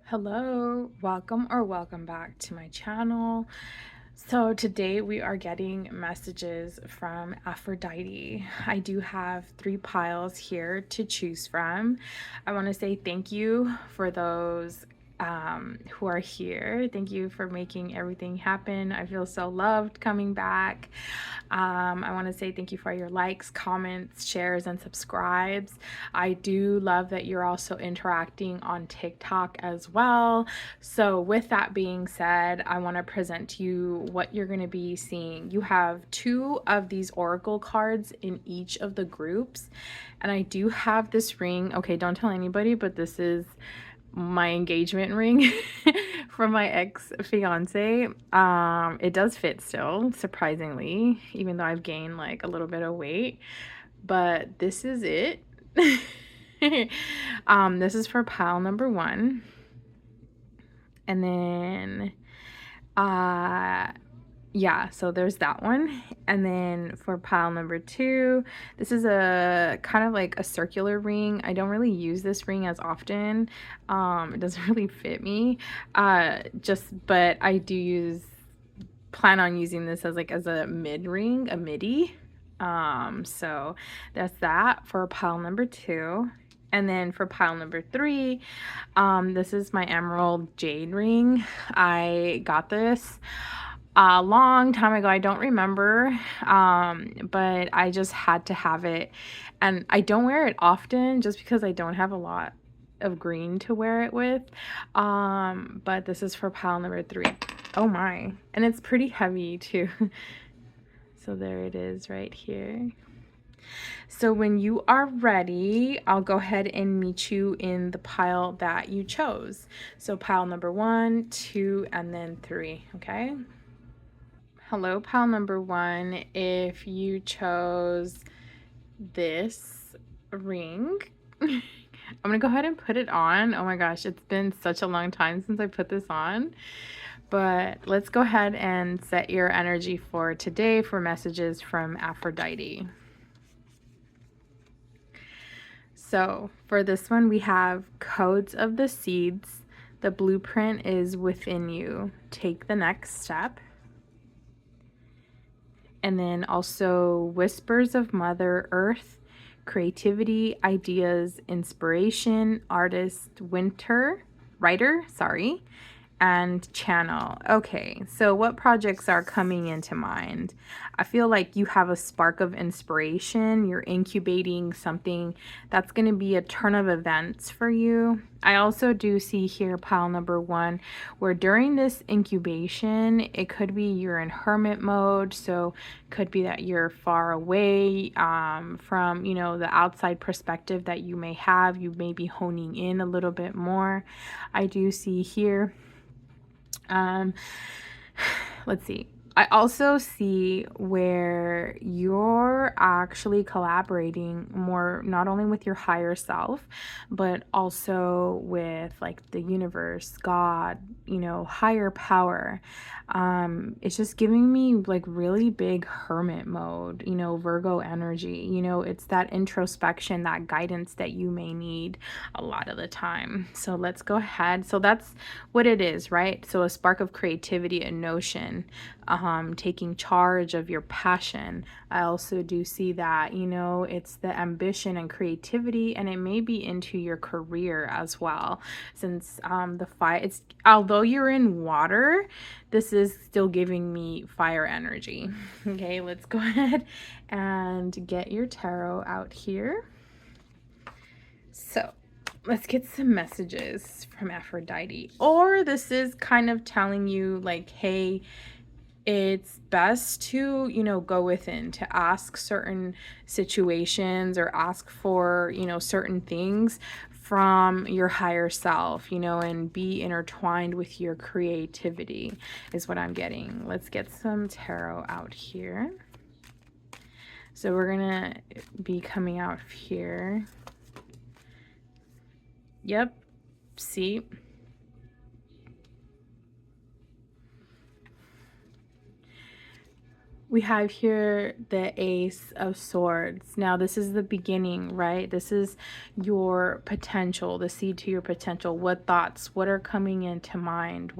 Hello, welcome back to my channel. So today we are getting messages from Aphrodite. I do have 3 piles here to choose from. I want to say thank you for those who are here. Thank you for making everything happen. I feel so loved coming back. I want to say thank you for your likes, comments, shares, and subscribes. I do love that you're also interacting on TikTok as well. So with that being said, I want to present to you what you're going to be seeing. You have 2 of these oracle cards in each of the groups, and I do have this ring. Okay, don't tell anybody, but this is my engagement ring from my ex-fiance. It does fit still, surprisingly, even though I've gained like a little bit of weight, but this is it. This is for pile number 1. And then yeah, so there's that one. And then for pile number 2, this is a kind of like a circular ring. I don't really use this ring as often. It doesn't really fit me. But I do plan on using this as a mid ring, a midi. So that's that for pile number 2. And then for pile number 3, this is my emerald jade ring. I got this a long time ago. I don't remember, but I just had to have it, and I don't wear it often just because I don't have a lot of green to wear it with. But this is for pile number 3. Oh my, and it's pretty heavy too. So there it is right here. So when you are ready, I'll go ahead and meet you in the pile that you chose. So pile number 1, 2, and then 3, okay? Hello, pile number 1. If you chose this ring, I'm gonna go ahead and put it on. Oh my gosh, it's been such a long time since I put this on. But let's go ahead and set your energy for today for messages from Aphrodite. So for this one, we have codes of the seeds. The blueprint is within you. Take the next step. And then also whispers of Mother Earth, creativity, ideas, inspiration, artist, writer, and channel. Okay, so what projects are coming into mind? I feel like you have a spark of inspiration. You're incubating something that's going to be a turn of events for you. I also do see here pile number 1, where during this incubation, it could be you're in hermit mode. So could be that you're far away from, the outside perspective that you may have. You may be honing in a little bit more. I do see here let's see. I also see where you're actually collaborating more, not only with your higher self, but also with like the universe, God, higher power. It's just giving me like really big hermit mode, Virgo energy. It's that introspection, that guidance that you may need a lot of the time. So let's go ahead. So that's what it is, right? So a spark of creativity, a notion, taking charge of your passion. I also do see that, it's the ambition and creativity, and it may be into your career as well. Since the fire, although you're in water, this is still giving me fire energy. Okay, let's go ahead and get your tarot out here. So let's get some messages from Aphrodite. Or this is kind of telling you like, hey, it's best to, go within, to ask certain situations or ask for, certain things from your higher self, and be intertwined with your creativity is what I'm getting. Let's get some tarot out here. So we're gonna be coming out here. Yep, see? We have here the Ace of Swords. Now, this is the beginning, right? This is your potential, the seed to your potential. What thoughts, what are coming into mind?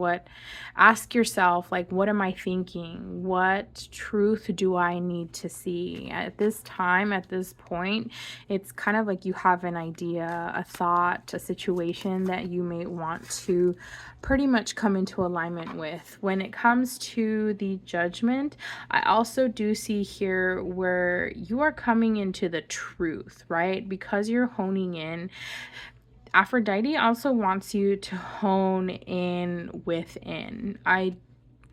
Ask yourself, like, what am I thinking? What truth do I need to see? At this time, at this point, it's kind of like you have an idea, a thought, a situation that you may want to pretty much come into alignment with. When it comes to the Judgment, I also do see here where you are coming into the truth, right? Because you're honing in. Aphrodite also wants you to hone in within. I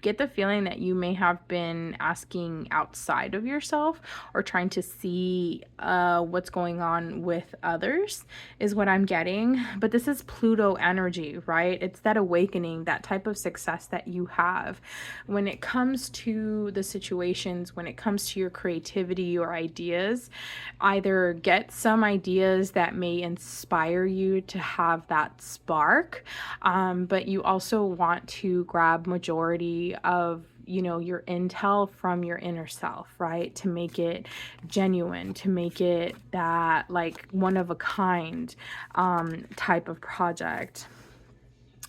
get the feeling that you may have been asking outside of yourself or trying to see what's going on with others is what I'm getting. But this is Pluto energy, right? It's that awakening, that type of success that you have when it comes to the situations, when it comes to your creativity or ideas. Either get some ideas that may inspire you to have that spark, but you also want to grab majority of your intel from your inner self, right? To make it genuine, to make it that like one of a kind type of project.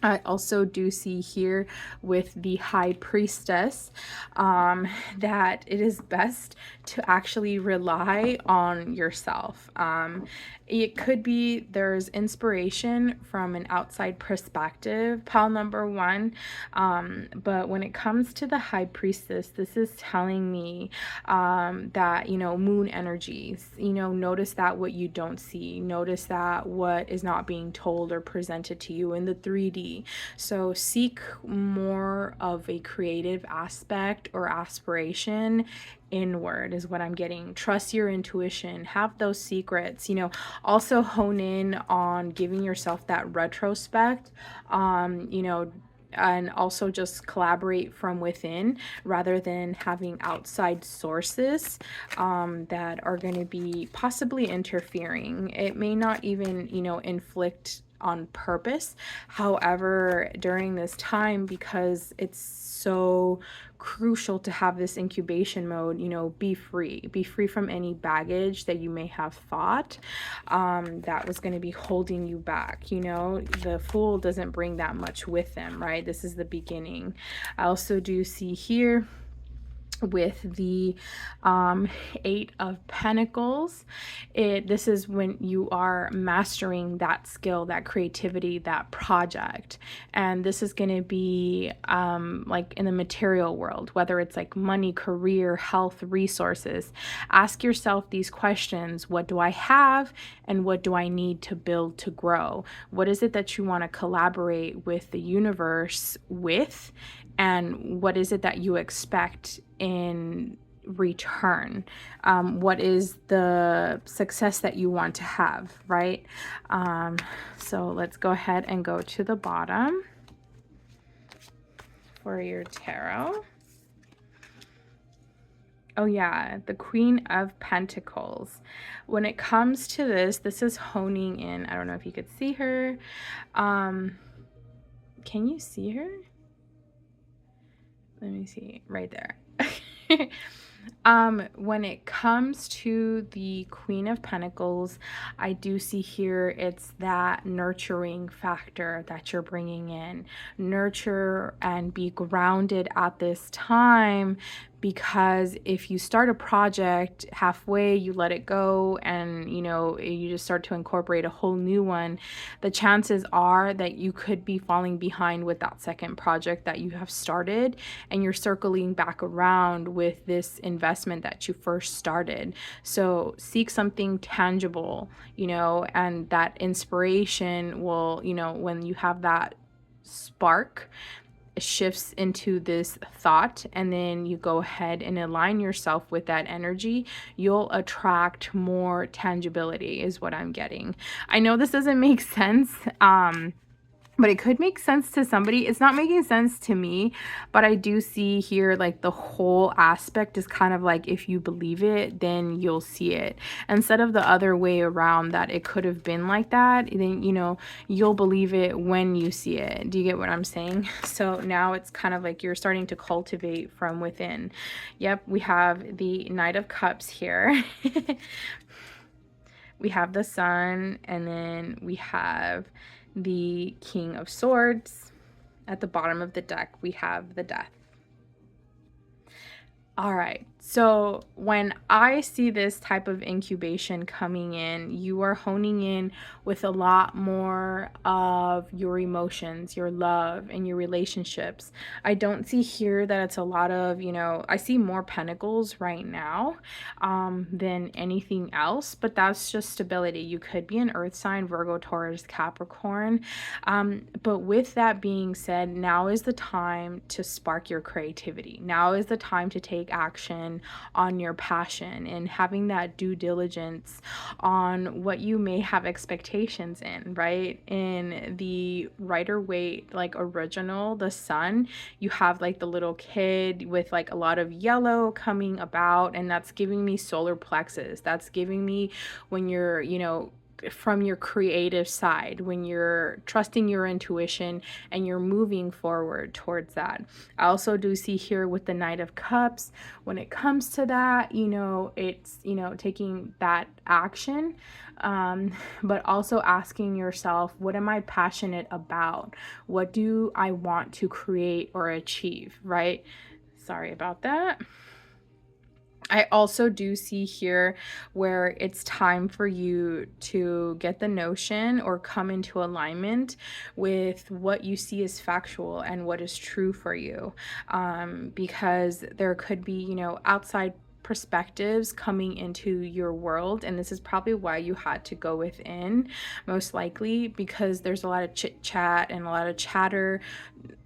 I also do see here with the High Priestess that it is best to actually rely on yourself. It could be there's inspiration from an outside perspective, pile number one. But when it comes to the High Priestess, this is telling me that, moon energies, notice that what you don't see, notice that what is not being told or presented to you in the 3D. So seek more of a creative aspect or aspiration inward is what I'm getting. Trust your intuition, have those secrets, also hone in on giving yourself that retrospect, and also just collaborate from within rather than having outside sources that are going to be possibly interfering. It may not even, inflict on purpose. However, during this time, because it's so crucial to have this incubation mode, be free from any baggage that you may have thought that was going to be holding you back. The Fool doesn't bring that much with them, right? This is the beginning. I also do see here with the Eight of Pentacles, this is when you are mastering that skill, that creativity, that project. And this is going to be like in the material world, whether it's like money, career, health, resources. Ask yourself these questions: what do I have and what do I need to build to grow? What is it that you want to collaborate with the universe with? And what is it that you expect in return? What is the success that you want to have, right? So let's go ahead and go to the bottom for your tarot. Oh yeah, the Queen of Pentacles. When it comes to this is honing in. I don't know if you could see her. Can you see her? Let me see, right there. When it comes to the Queen of Pentacles, I do see here it's that nurturing factor that you're bringing in. Nurture and be grounded at this time, because if you start a project halfway, you let it go, and you just start to incorporate a whole new one, the chances are that you could be falling behind with that second project that you have started, and you're circling back around with this investment that you first started. So seek something tangible, and that inspiration will, when you have that spark, shifts into this thought, and then you go ahead and align yourself with that energy, you'll attract more tangibility is what I'm getting. I know this doesn't make sense, but it could make sense to somebody. It's not making sense to me, but I do see here like the whole aspect is kind of like, if you believe it, then you'll see it, instead of the other way around, that it could have been like that. Then, you know, you'll believe it when you see it. Do you get what I'm saying? So now it's kind of like you're starting to cultivate from within. Yep, we have the Knight of Cups here. We have the Sun, and then we have the King of Swords. At the bottom of the deck, we have the Death. All right, so when I see this type of incubation coming in, you are honing in with a lot more of your emotions, your love, and your relationships. I don't see here that it's a lot of, you know, I see more pentacles right now than anything else, but that's just stability. You could be an earth sign, Virgo, Taurus, Capricorn. But with that being said, now is the time to spark your creativity. Now is the time to take action on your passion and having that due diligence on what you may have expectations in, right? In the Rider-Waite like original, the Sun, you have like the little kid with like a lot of yellow coming about, and that's giving me solar plexus. That's giving me when you're, you know, from your creative side, when you're trusting your intuition and you're moving forward towards that. I also do see here with the Knight of Cups, when it comes to that, you know, it's, you know, taking that action, but also asking yourself, what am I passionate about? What do I want to create or achieve, right? Sorry about that. I also do see here where it's time for you to get the notion or come into alignment with what you see as factual and what is true for you, because there could be, you know, outside perspectives coming into your world, and this is probably why you had to go within, most likely, because there's a lot of chit chat and a lot of chatter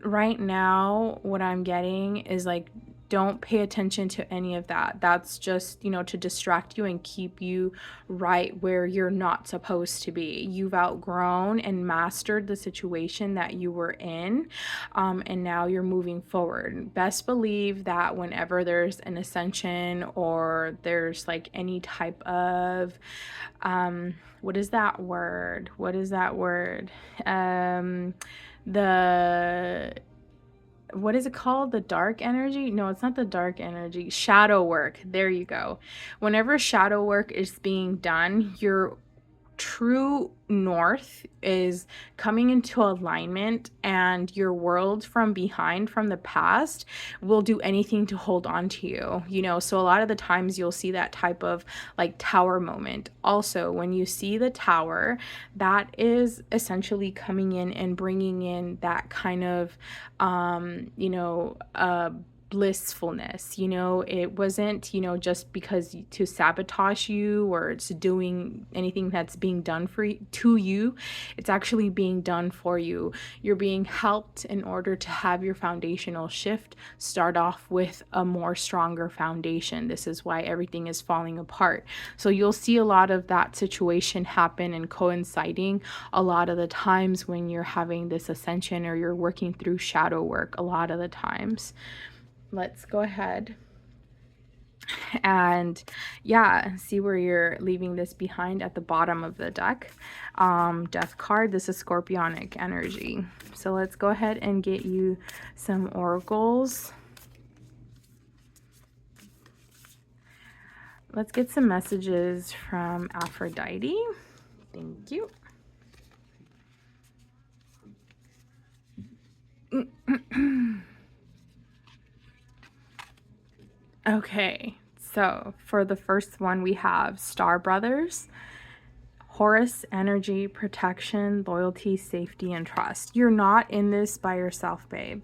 right now. What I'm getting is like, don't pay attention to any of that. That's just, you know, to distract you and keep you right where you're not supposed to be. You've outgrown and mastered the situation that you were in, and now you're moving forward. Best believe that whenever there's an ascension or there's like any type of, what is that word? The what is it called? The dark energy? No, it's not the dark energy. Shadow work. There you go. Whenever shadow work is being done, your true north is coming into alignment, and your world from behind, from the past, will do anything to hold on to you, you know. So a lot of the times you'll see that type of like tower moment. Also, when you see the tower, that is essentially coming in and bringing in that kind of you know, blissfulness. You know, it wasn't, you know, just because to sabotage you or it's doing anything that's being done for you, to you. It's actually being done for you. You're being helped in order to have your foundational shift start off with a more stronger foundation. This is why everything is falling apart. So you'll see a lot of that situation happen and coinciding a lot of the times when you're having this ascension or you're working through shadow work a lot of the times. Let's go ahead and yeah, see where you're leaving this behind at the bottom of the deck. Death card. This is Scorpionic energy. So let's go ahead and get you some oracles. Let's get some messages from Aphrodite. Thank you. Okay, so for the first one, we have Star Brothers. Horus energy, protection, loyalty, safety, and trust. You're not in this by yourself, babe.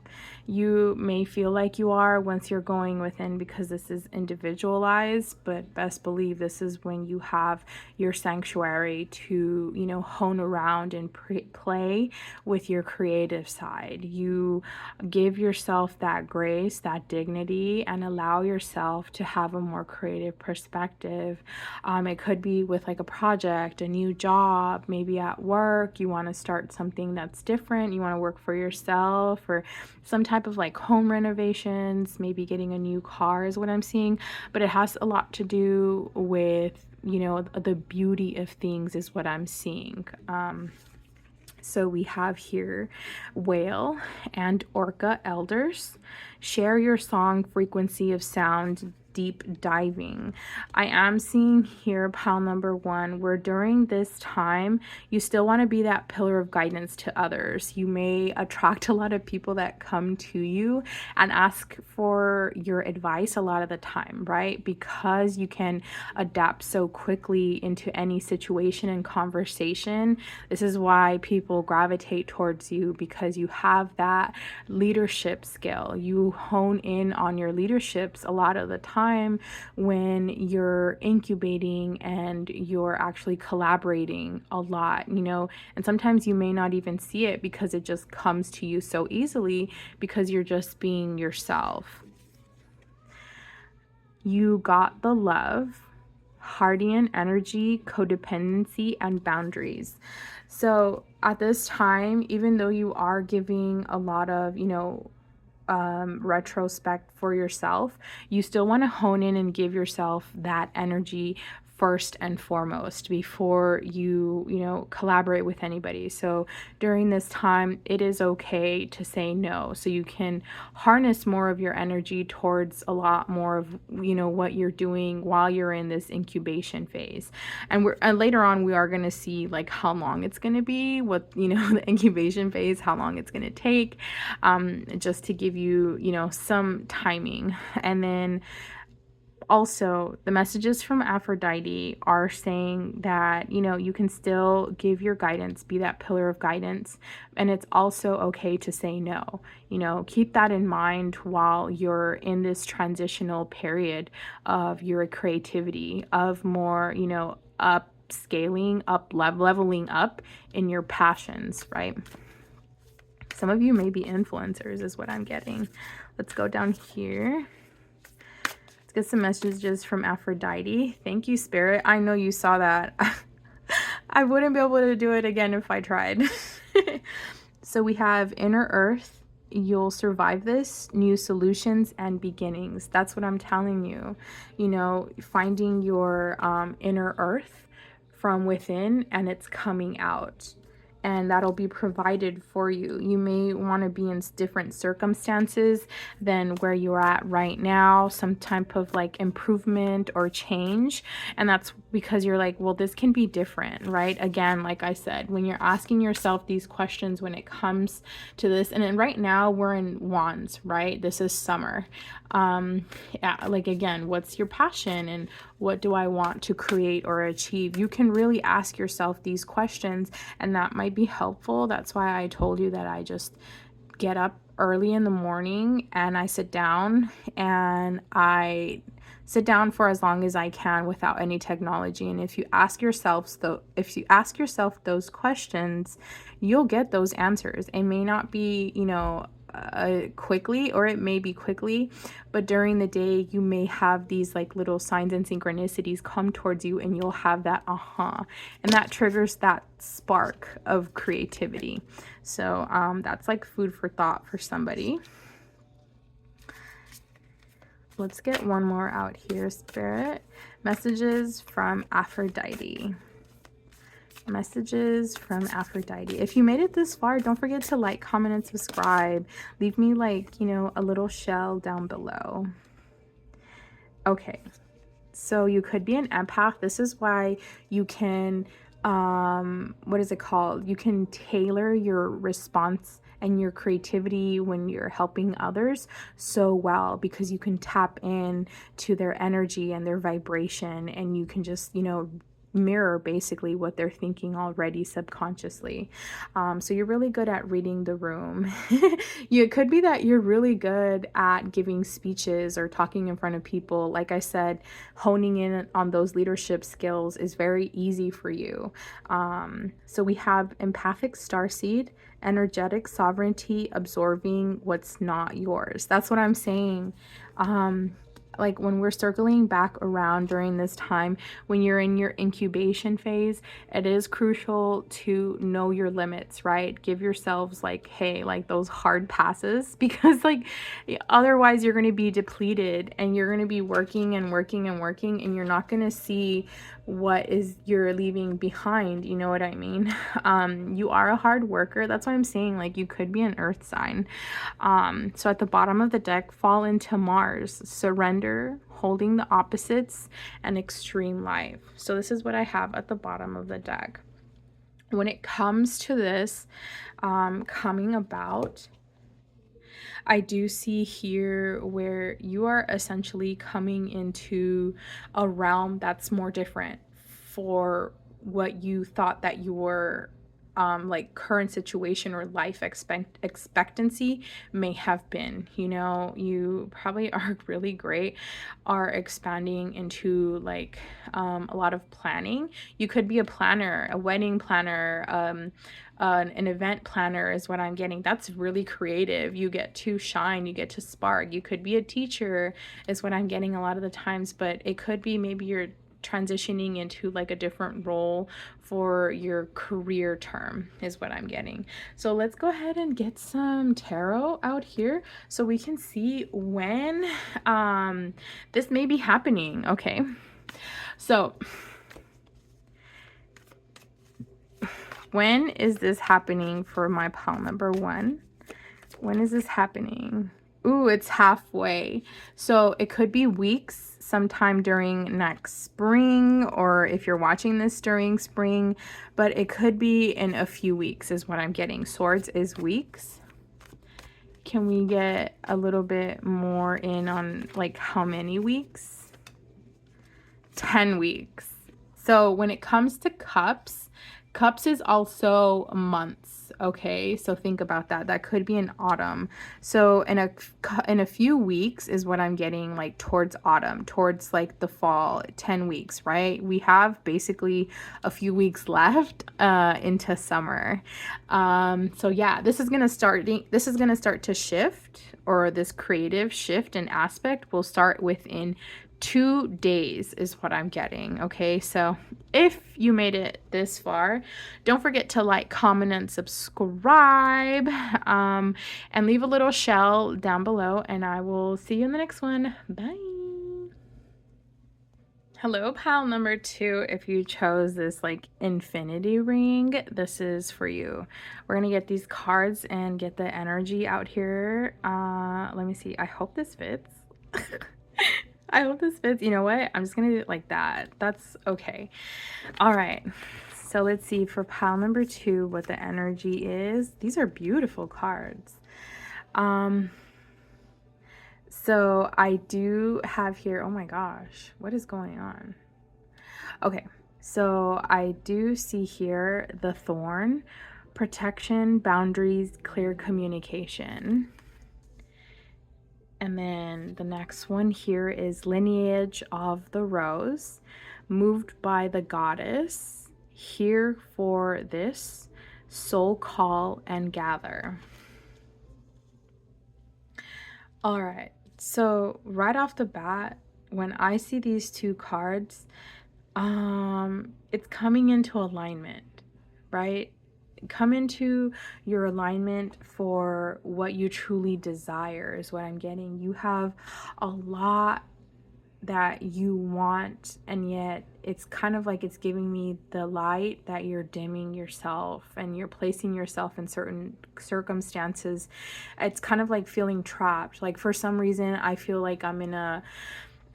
You may feel like you are once you're going within because this is individualized, but best believe this is when you have your sanctuary to, you know, hone around and play with your creative side. You give yourself that grace, that dignity, and allow yourself to have a more creative perspective. It could be with like a project, a new new job, maybe at work, you want to start something that's different, you want to work for yourself, or some type of like home renovations, maybe getting a new car is what I'm seeing. But it has a lot to do with, you know, the beauty of things is what I'm seeing. So we have here whale and orca elders. Share your song frequency of sound, deep diving. I am seeing here pile number 1, where during this time you still want to be that pillar of guidance to others. You may attract a lot of people that come to you and ask for your advice a lot of the time, right? Because you can adapt so quickly into any situation and conversation. This is why people gravitate towards you, because you have that leadership skill. You hone in on your leaderships a lot of the time when you're incubating and you're actually collaborating a lot, you know, and sometimes you may not even see it because it just comes to you so easily because you're just being yourself. You got the love, Hardian energy, codependency, and boundaries. So at this time, even though you are giving a lot of, you know, retrospect for yourself, you still want to hone in and give yourself that energy first and foremost before you know, collaborate with anybody. So during this time, it is okay to say no, so you can harness more of your energy towards a lot more of, you know, what you're doing while you're in this incubation phase. And later on we are going to see like how long it's going to be, what, you know, the incubation phase, how long it's going to take, just to give you, you know, some timing. And then also, the messages from Aphrodite are saying that, you know, you can still give your guidance, be that pillar of guidance, and it's also okay to say no. You know, keep that in mind while you're in this transitional period of your creativity, of more, you know, upscaling, leveling up in your passions, right? Some of you may be influencers is what I'm getting. Let's go down here. Get some messages from Aphrodite. Thank you, Spirit. I know you saw that. I wouldn't be able to do it again if I tried. So we have inner earth. You'll survive this. New solutions and beginnings. That's what I'm telling you. You know, finding your inner earth from within, and it's coming out. And that'll be provided for you. You may want to be in different circumstances than where you're at right now, some type of like improvement or change. And that's because you're like, well, this can be different, right? Again, like I said, when you're asking yourself these questions when it comes to this, and then right now we're in wands, right? This is summer. Yeah, like again, what's your passion and what do I want to create or achieve? You can really ask yourself these questions, and that might be helpful. That's why I told you that I just get up early in the morning and I sit down, and I sit down for as long as I can without any technology. And if you ask yourself those questions, you'll get those answers. It may not be, you know, quickly, or it may be quickly, but during the day you may have these like little signs and synchronicities come towards you, and you'll have that and that triggers that spark of creativity. So that's like food for thought for somebody. Let's get one more out here, Spirit. Messages from Aphrodite. Messages from Aphrodite. If you made it this far, don't forget to like, comment, and subscribe. Leave me like, you know, a little shell down below. Okay, so you could be an empath. This is why you can, what is it called? You can tailor your response and your creativity when you're helping others so well, because you can tap in to their energy and their vibration, and you can just, you know, mirror basically what they're thinking already subconsciously. So you're really good at reading the room. It could be that you're really good at giving speeches or talking in front of people. Like I said, honing in on those leadership skills is very easy for you. So we have empathic starseed, energetic sovereignty, absorbing what's not yours. That's what I'm saying. like when we're circling back around during this time, when you're in your incubation phase, it is crucial to know your limits, right? Give yourselves like, hey, like those hard passes, because like otherwise you're going to be depleted and you're going to be working and working and working, and you're not going to see what is you're leaving behind. You know what I mean? You are a hard worker. That's why I'm saying like you could be an earth sign. So at the bottom of the deck, fall into Mars, surrender, holding the opposites, and extreme life. So this is what I have at the bottom of the deck. When it comes to this coming about, I do see here where you are essentially coming into a realm that's more different for what you thought that you were like current situation or life expectancy may have been. You know, you probably are really great, are expanding into like a lot of planning. You could be a planner, a wedding planner, an event planner is what I'm getting. That's really creative. You get to shine, you get to spark. You could be a teacher is what I'm getting a lot of the times, but it could be maybe you're transitioning into like a different role for your career term is what I'm getting. So let's go ahead and get some tarot out here so we can see when this may be happening. Okay, so when is this happening for my pile number 1? When is this happening? Ooh, it's halfway. So it could be weeks, sometime during next spring, or if you're watching this during spring, but it could be in a few weeks is what I'm getting. Swords is weeks. Can we get a little bit more in on like how many weeks? 10 weeks. So when it comes to cups, cups is also months. Okay, so think about that. That could be in autumn. So in a few weeks is what I'm getting, like towards autumn, towards like the fall. 10 weeks, right? We have basically a few weeks left into summer. So yeah, this is gonna start to shift, or this creative shift and aspect will start within 2 days is what I'm getting. Okay, so if you made it this far, don't forget to like, comment, and subscribe, and leave a little shell down below, and I will see you in the next one. Bye. Hello, pile number 2. If you chose this like infinity ring, this is for you. We're gonna get these cards and get the energy out here. Let me see. I hope this fits. I hope this fits. You know what? I'm just gonna do it like that. That's okay. All right. So let's see for pile number 2 what the energy is. These are beautiful cards. So I do have here, oh my gosh, what is going on? Okay, so I do see here the thorn, protection, boundaries, clear communication. And then the next one here is lineage of the rose, moved by the goddess, here for this, soul call and gather. All right, so right off the bat, when I see these 2 cards, it's coming into alignment, right? Come into your alignment for what you truly desire is what I'm getting. You have a lot that you want, and yet it's kind of like it's giving me the light that you're dimming yourself and you're placing yourself in certain circumstances. It's kind of like feeling trapped. Like for some reason I feel like I'm in a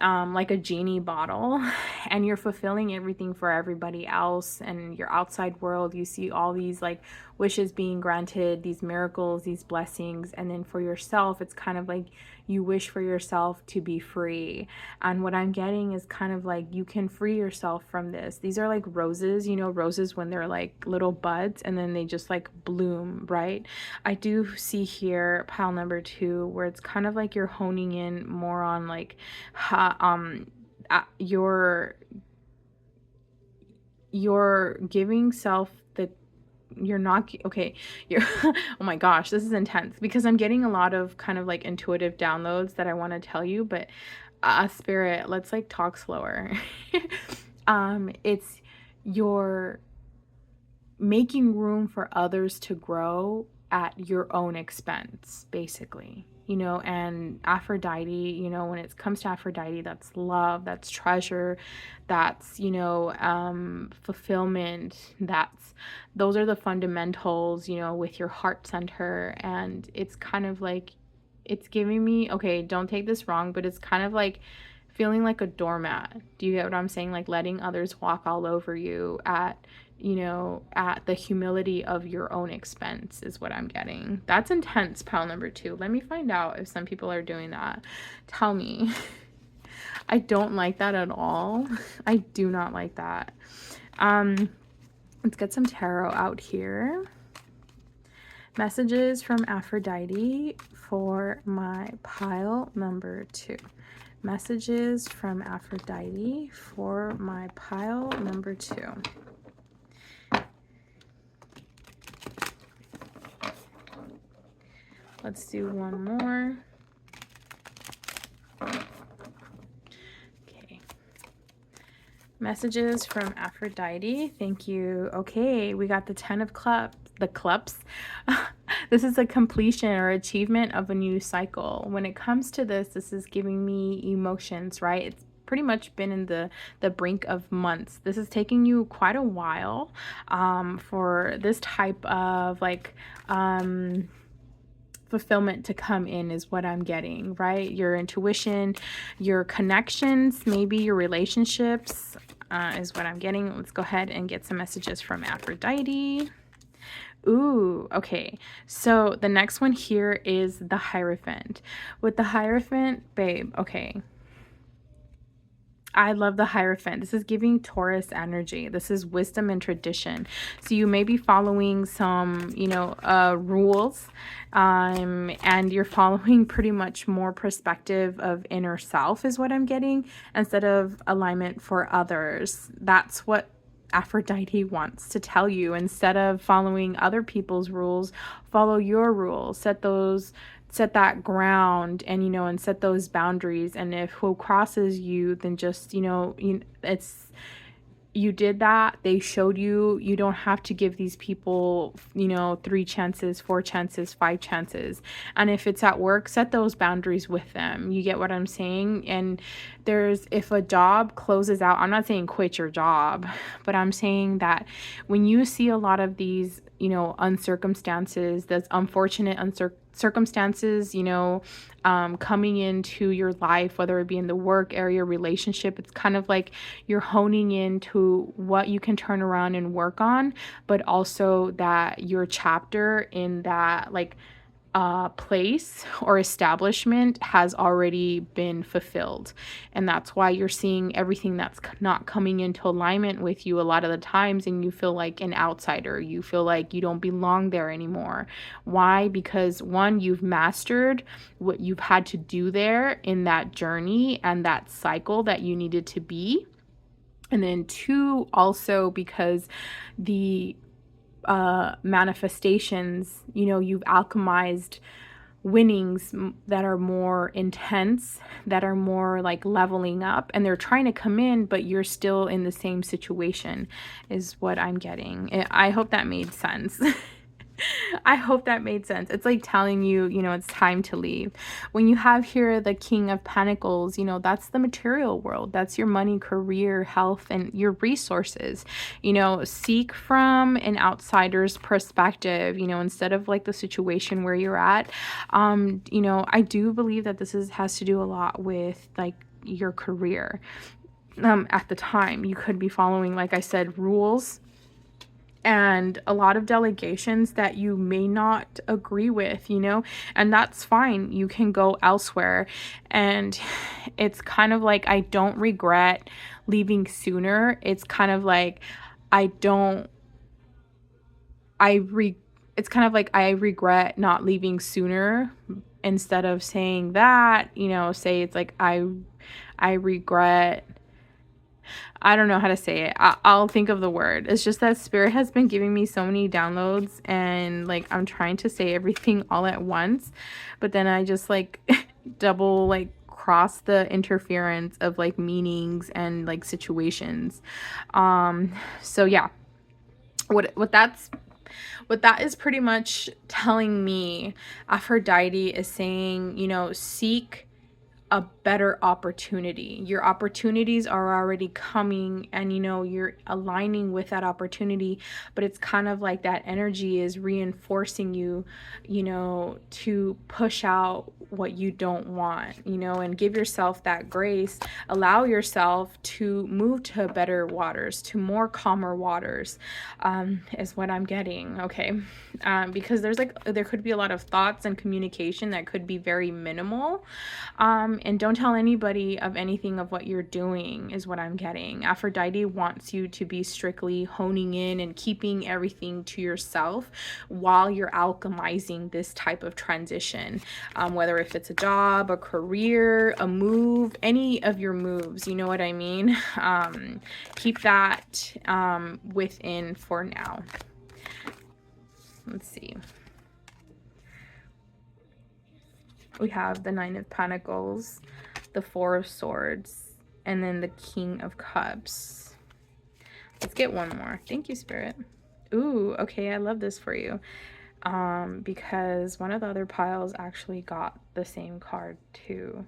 like a genie bottle, and you're fulfilling everything for everybody else, and your outside world, you see all these like wishes being granted, these miracles, these blessings, and then for yourself it's kind of like you wish for yourself to be free. And what I'm getting is kind of like you can free yourself from this. These are like roses, you know, roses when they're like little buds and then they just like bloom, right? I do see here pile number 2 where it's kind of like you're honing in more on like you're giving self the, you're not okay, you're oh my gosh, this is intense because I'm getting a lot of kind of like intuitive downloads that I want to tell you, but Spirit, let's like talk slower. It's your making room for others to grow at your own expense, basically. And Aphrodite, when it comes to Aphrodite, that's love, that's treasure, that's, fulfillment, those are the fundamentals, with your heart center. And it's kind of like, it's giving me, okay, don't take this wrong, but it's kind of like feeling like a doormat. Do you get what I'm saying? Like letting others walk all over you at the humility of your own expense is what I'm getting. That's intense, pile number 2. Let me find out if some people are doing that. Tell me. I don't like that at all. I do not like that. Let's get some tarot out here. Messages from Aphrodite for my pile number 2. Messages from Aphrodite for my pile number 2. Let's do one more. Okay. Messages from Aphrodite. Thank you. Okay, we got the 10 of Clubs. The clubs. This is a completion or achievement of a new cycle. When it comes to this is giving me emotions, right? It's pretty much been in the brink of months. This is taking you quite a while for this type of like fulfillment to come in is what I'm getting, right? Your intuition, your connections, maybe your relationships is what I'm getting. Let's go ahead and get some messages from Aphrodite. Ooh, okay. So the next one here is the Hierophant. With the Hierophant, babe, okay. I love the Hierophant. This is giving Taurus energy. This is wisdom and tradition. So you may be following some, rules, and you're following pretty much more perspective of inner self is what I'm getting, instead of alignment for others. That's what Aphrodite wants to tell you. Instead of following other people's rules, follow your rules. Set that ground, and and set those boundaries. And if who crosses you, then just it's, you did that, they showed you, you don't have to give these people 3 chances, 4 chances, 5 chances. And if it's at work, set those boundaries with them. You get what I'm saying? And if a job closes out, I'm not saying quit your job, but I'm saying that when you see a lot of these uncircumstances, that's unfortunate circumstances, coming into your life, whether it be in the work area, relationship, it's kind of like you're honing into what you can turn around and work on, but also that your chapter in that place or establishment has already been fulfilled. And that's why you're seeing everything that's not coming into alignment with you a lot of the times, and you feel like an outsider. You feel like you don't belong there anymore. Why? Because 1, you've mastered what you've had to do there in that journey and that cycle that you needed to be. And then 2, also because the manifestations, you've alchemized winnings that are more intense, that are more like leveling up, and they're trying to come in, but you're still in the same situation is what I'm getting. I hope that made sense. I hope that made sense. It's like telling you, it's time to leave. When you have here the King of Pentacles, that's the material world. That's your money, career, health, and your resources. Seek from an outsider's perspective, instead of like the situation where you're at. I do believe that this has to do a lot with like your career. At the time, you could be following, like I said, rules and a lot of delegations that you may not agree with, and that's fine. You can go elsewhere. And it's kind of like, I don't regret leaving sooner. It's kind of like, it's kind of like, I regret not leaving sooner, instead of saying that, say it's like, I regret, I don't know how to say it. I'll think of the word. It's just that Spirit has been giving me so many downloads, and like I'm trying to say everything all at once, but then I just like double cross the interference of like meanings and like situations. So yeah, what that is pretty much telling me, Aphrodite is saying, you know, seek a better opportunity. Your opportunities are already coming, and you know, you're aligning with that opportunity, but it's kind of like that energy is reinforcing you, you know, to push out what you don't want, you know, and give yourself that grace. Allow yourself to move to better waters, to more calmer waters, is what I'm getting. Okay. Because there could be a lot of thoughts and communication that could be very minimal. And don't tell anybody of anything of what you're doing, is what I'm getting. Aphrodite wants you to be strictly honing in and keeping everything to yourself while you're alchemizing this type of transition, whether if it's a job, a career, a move, any of your moves, you know what I mean? Keep that within for now. Let's see. We have the Nine of Pentacles, the Four of Swords, and then the King of Cups. Let's get one more. Thank you, Spirit. Ooh, okay, I love this for you. Because one of the other piles actually got the same card too.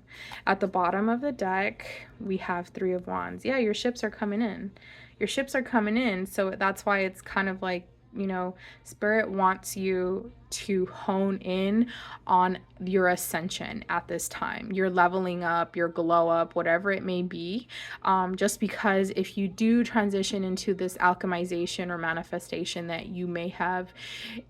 At the bottom of the deck, we have Three of Wands. Yeah, your ships are coming in. Your ships are coming in, so that's why it's kind of like, you know, Spirit wants you to hone in on your ascension at this time, your leveling up, your glow up, whatever it may be. Just because if you do transition into this alchemization or manifestation that you may have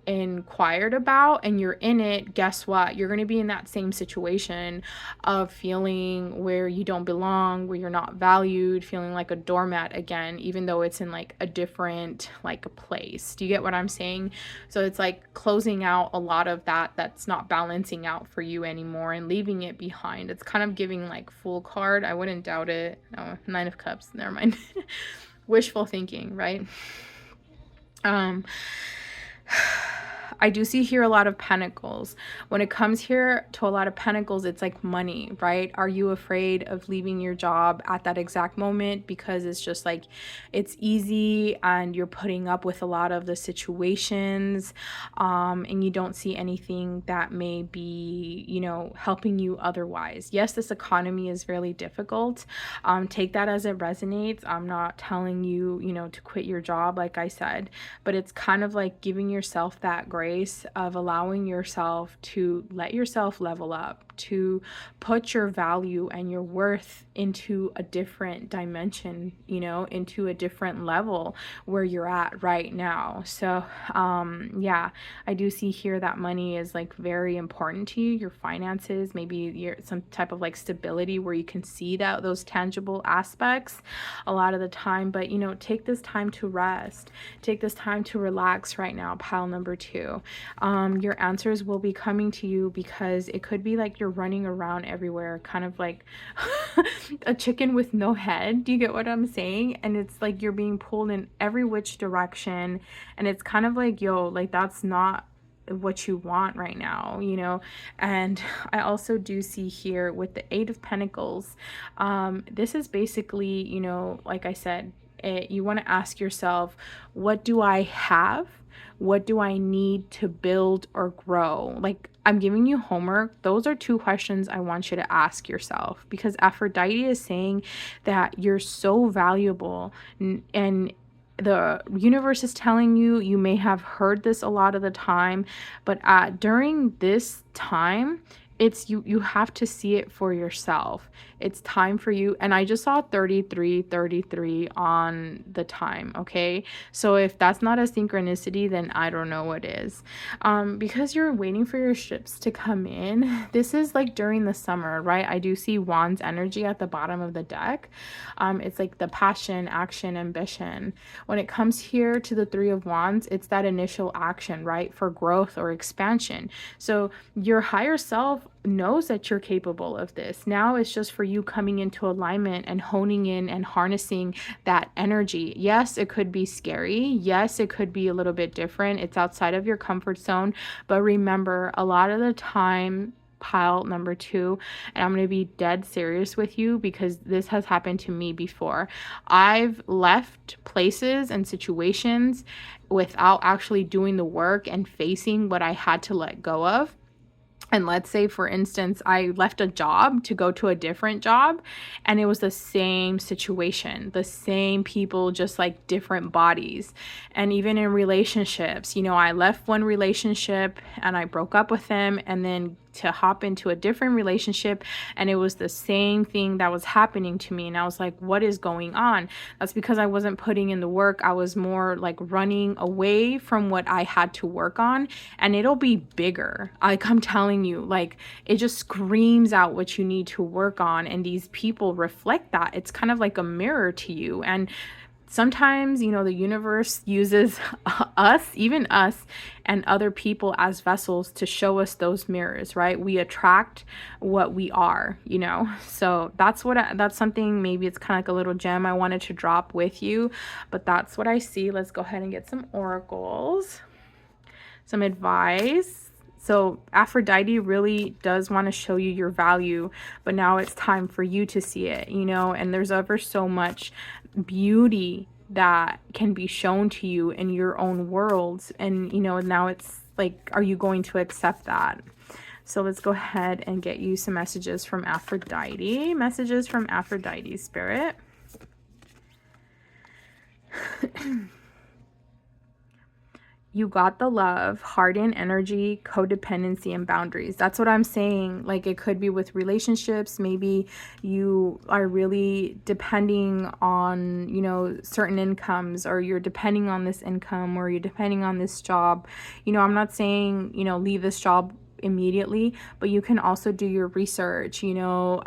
inquired about and you're in it, guess what? You're going to be in that same situation of feeling where you don't belong, where you're not valued, feeling like a doormat again, even though it's in like a different like a place. Do you get what I'm saying? So it's like closing out a lot of that's not balancing out for you anymore and leaving it behind. It's kind of giving like Fool card. I wouldn't doubt it. No, Nine of Cups, never mind. Wishful thinking, right? I do see here a lot of pentacles. When it comes here to a lot of pentacles, it's like money, right? Are you afraid of leaving your job at that exact moment because it's just like it's easy and you're putting up with a lot of the situations, and you don't see anything that may be, you know, helping you otherwise? Yes, this economy is really difficult. Take that as it resonates. I'm not telling you, you know, to quit your job, like I said, but it's kind of like giving yourself that grace of allowing yourself to let yourself level up, to put your value and your worth into a different dimension, you know, into a different level where you're at right now. So yeah, I do see here that money is like very important to you, your finances, maybe your some type of like stability where you can see that those tangible aspects a lot of the time. But you know, take this time to rest, take this time to relax right now, pile number 2. Your answers will be coming to you, because it could be like you're running around everywhere, kind of like a chicken with no head. Do you get what I'm saying? And it's like you're being pulled in every which direction, and it's kind of like, yo, like that's not what you want right now, you know. And I also do see here with the Eight of Pentacles, this is basically, you know, like I said, you want to ask yourself, what do I have? What do I need to build or grow? Like, I'm giving you homework. Those are 2 questions I want you to ask yourself, because Aphrodite is saying that you're so valuable, and the universe is telling you, you may have heard this a lot of the time, but during this time, it's you have to see it for yourself. It's time for you. And I just saw 33 on the time. Okay, so if that's not a synchronicity, then I don't know what is. Because you're waiting for your ships to come in. This is like during the summer, right? I do see Wands energy at the bottom of the deck. It's like the passion, action, ambition. When it comes here to the Three of Wands, it's that initial action, right, for growth or expansion. So your higher self knows that you're capable of this. Now it's just for you coming into alignment and honing in and harnessing that energy. Yes, it could be scary. Yes, it could be a little bit different. It's outside of your comfort zone. But remember, a lot of the time, pile number 2, and I'm going to be dead serious with you because this has happened to me before. I've left places and situations without actually doing the work and facing what I had to let go of. And let's say, for instance, I left a job to go to a different job, and it was the same situation, the same people, just like different bodies. And even in relationships, you know, I left one relationship and I broke up with them, and then to hop into a different relationship, and it was the same thing that was happening to me. And I was like, what is going on? That's because I wasn't putting in the work. I was more like running away from what I had to work on, and it'll be bigger. Like, I'm telling you, like, it just screams out what you need to work on, and these people reflect that. It's kind of like a mirror to you. And sometimes, you know, the universe uses us, even us, and other people as vessels to show us those mirrors, right? We attract what we are, you know? So that's something, maybe it's kind of like a little gem I wanted to drop with you, but that's what I see. Let's go ahead and get some oracles, some advice. So Aphrodite really does want to show you your value, but now it's time for you to see it, you know? And there's ever so much beauty that can be shown to you in your own worlds. And, you know, now it's like, are you going to accept that? So let's go ahead and get you some messages from Aphrodite. Messages from Aphrodite, Spirit. You got the love, heart and energy, codependency, and boundaries. That's what I'm saying. Like, it could be with relationships. Maybe you are really depending on, you know, certain incomes, or you're depending on this income, or you're depending on this job. You know, I'm not saying, you know, leave this job immediately, but you can also do your research, you know,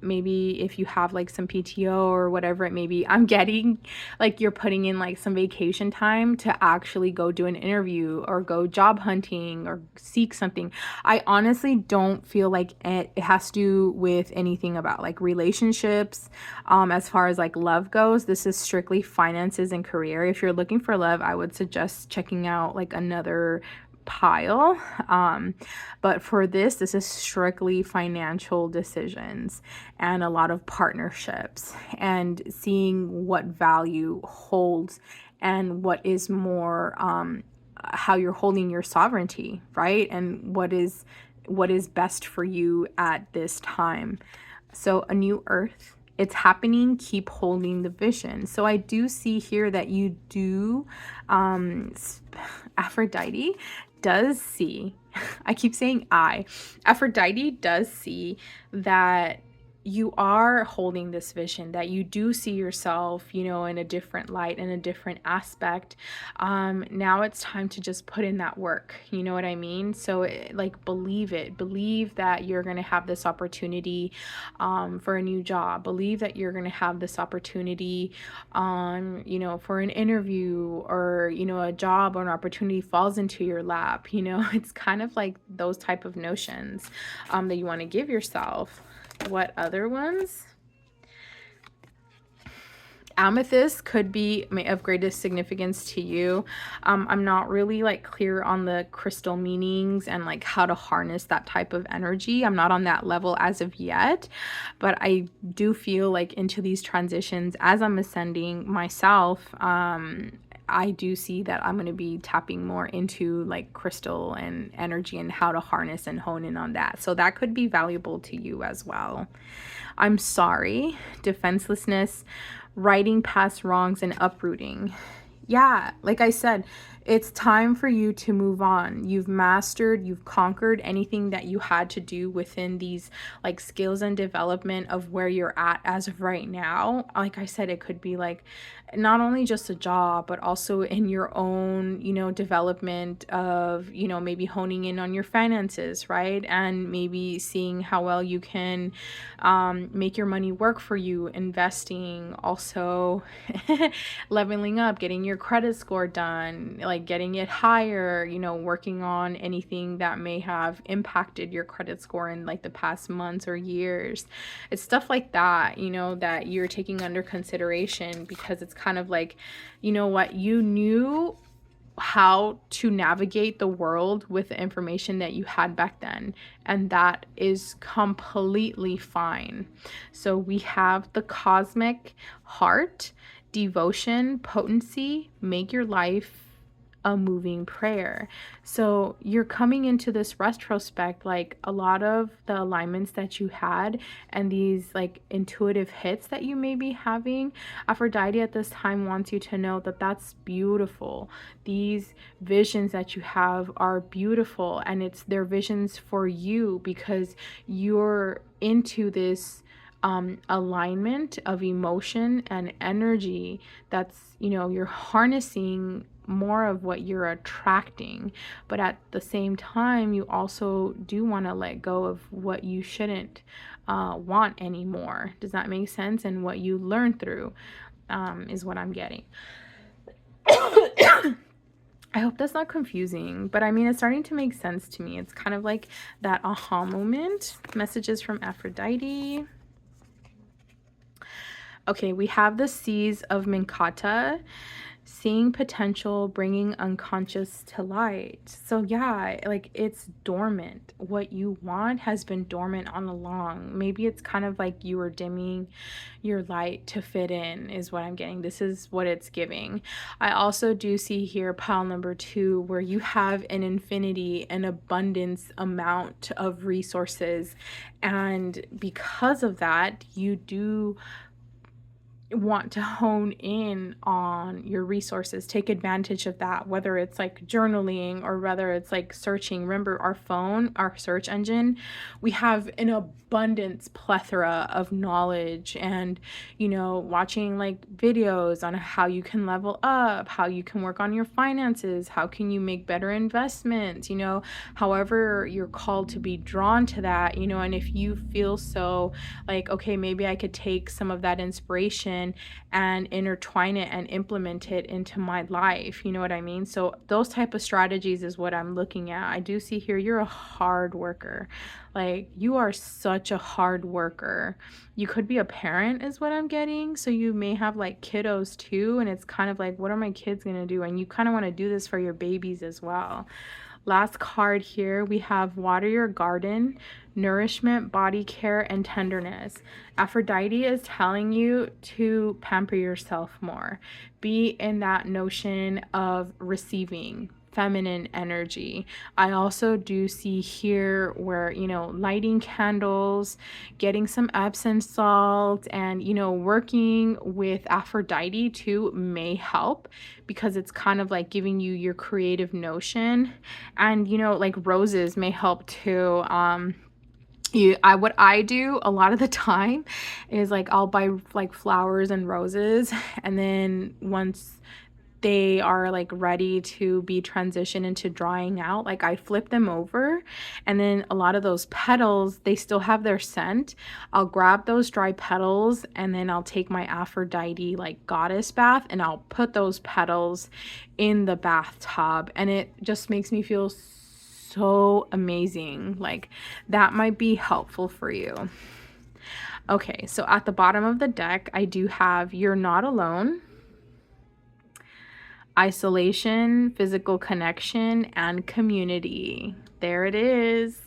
maybe if you have like some PTO or whatever it may be. I'm getting like you're putting in like some vacation time to actually go do an interview or go job hunting or seek something. I honestly don't feel like it has to do with anything about like relationships. As far as like love goes, this is strictly finances and career. If you're looking for love, I would suggest checking out like another pile, but for this is strictly financial decisions and a lot of partnerships and seeing what value holds and what is more how you're holding your sovereignty, right? And what is best for you at this time. So a new earth, it's happening. Keep holding the vision. So I do see here that you do, Aphrodite does see, I keep saying Aphrodite does see that you are holding this vision, that you do see yourself, you know, in a different light, in a different aspect. Now it's time to just put in that work. You know what I mean? So like, believe it. Believe that you're going to have this opportunity for a new job. Believe that you're going to have this opportunity you know, for an interview, or, you know, a job or an opportunity falls into your lap. You know, it's kind of like those type of notions that you want to give yourself. What other ones? Amethyst could be of greatest significance to you. I'm not really like clear on the crystal meanings and like how to harness that type of energy. I'm not on that level as of yet, but I do feel like into these transitions as I'm ascending myself, I do see that I'm going to be tapping more into like crystal and energy and how to harness and hone in on that. So that could be valuable to you as well. I'm sorry, defenselessness, righting past wrongs, and uprooting. Yeah, like I said, it's time for you to move on. You've mastered, you've conquered anything that you had to do within these like skills and development of where you're at as of right now. Like I said, it could be like not only just a job, but also in your own, you know, development of, you know, maybe honing in on your finances, right? And maybe seeing how well you can make your money work for you, investing, also leveling up, getting your credit score done, like getting it higher, you know, working on anything that may have impacted your credit score in like the past months or years. It's stuff like that, you know, that you're taking under consideration, because it's kind of like, you know what, you knew how to navigate the world with the information that you had back then, and that is completely fine. So we have the cosmic heart, devotion, potency, make your life a moving prayer. So you're coming into this retrospect, like a lot of the alignments that you had and these like intuitive hits that you may be having. Aphrodite at this time wants you to know that that's beautiful. These visions that you have are beautiful, and they're visions for you because you're into this alignment of emotion and energy that's, you're harnessing more of what you're attracting, but at the same time you also do want to let go of what you shouldn't want anymore. Does that make sense? And what you learned through is what I'm getting. I hope that's not confusing, but I mean, it's starting to make sense to me. It's kind of like that aha moment. Messages from Aphrodite. Okay, we have the Seas of Minkata, seeing potential, bringing unconscious to light. So yeah, like it's dormant. What you want has been dormant all along. Maybe it's kind of like you were dimming your light to fit in, is what I'm getting. This is what it's giving. I also do see here pile number 2, where you have an infinity, an abundance amount of resources, and because of that, you do want to hone in on your resources, take advantage of that, whether it's like journaling or whether it's like searching. Remember, our phone, our search engine, we have an abundance plethora of knowledge, and watching like videos on how you can level up, how you can work on your finances, how can you make better investments, however you're called to be drawn to that, and if you feel so like, okay, maybe I could take some of that inspiration and intertwine it and implement it into my life, you know what I mean? So those type of strategies is what I'm looking at. I do see here you're a hard worker. Like, you are such a hard worker. You could be a parent is what I'm getting. So you may have like kiddos too, and it's kind of like, what are my kids gonna do? And you kind of want to do this for your babies as well. Last card here, we have water your garden, nourishment, body care, and tenderness. Aphrodite is telling you to pamper yourself more. Be in that notion of receiving feminine energy. I also do see here where, lighting candles, getting some Epsom salt, and, working with Aphrodite too may help, because it's kind of like giving you your creative notion. And, like roses may help too. What I do a lot of the time is like I'll buy like flowers and roses, and then once they are like ready to be transitioned into drying out, like I flip them over, and then a lot of those petals, they still have their scent. I'll grab those dry petals, and then I'll take my Aphrodite like goddess bath, and I'll put those petals in the bathtub, and it just makes me feel so amazing. Like, that might be helpful for you. Okay, so at the bottom of the deck, I do have you're not alone, isolation, physical connection, and community. There it is.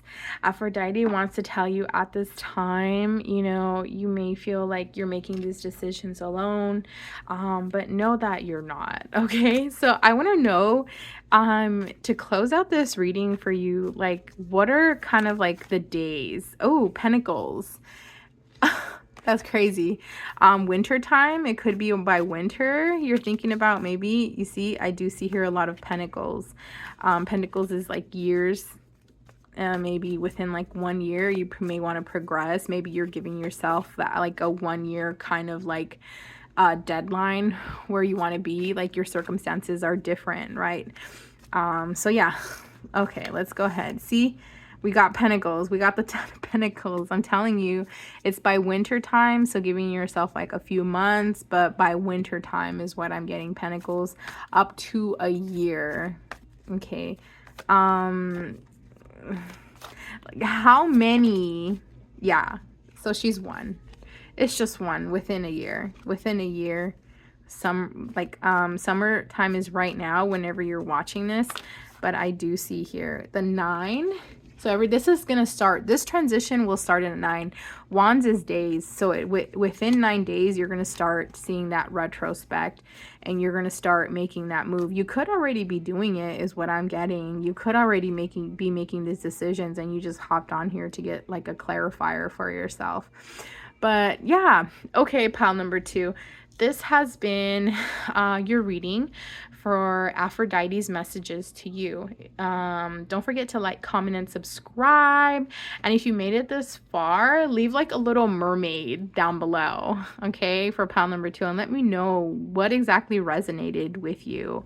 Aphrodite wants to tell you at this time, you may feel like you're making these decisions alone, but know that you're not. Okay, so I want to know, to close out this reading for you, like, what are kind of like the days? Oh, Pentacles. That's crazy. Winter time, it could be by winter. You're thinking about maybe, you see, I do see here a lot of Pentacles. Pentacles is like years. Maybe within like 1 year, you may want to progress. Maybe you're giving yourself that like a 1 year kind of like deadline where you want to be. Like, your circumstances are different, right? So yeah. Okay, let's go ahead. See, we got Pentacles. We got the 10 of Pentacles. I'm telling you, it's by winter time. So giving yourself like a few months, but by winter time is what I'm getting. Pentacles up to a year. Okay. Like, how many? Yeah. So she's one. It's just one within a year. Within a year. Summertime is right now whenever you're watching this, but I do see here the 9. So this is going to start, this transition will start in 9. Wands is days. So within 9 days, you're going to start seeing that retrospect and you're going to start making that move. You could already be doing it is what I'm getting. You could already be making these decisions and you just hopped on here to get like a clarifier for yourself. But yeah, okay, pile number 2. This has been your reading for Aphrodite's messages to you. Don't forget to like, comment, and subscribe. And if you made it this far, leave like a little mermaid down below, okay, for pile number 2. And let me know what exactly resonated with you.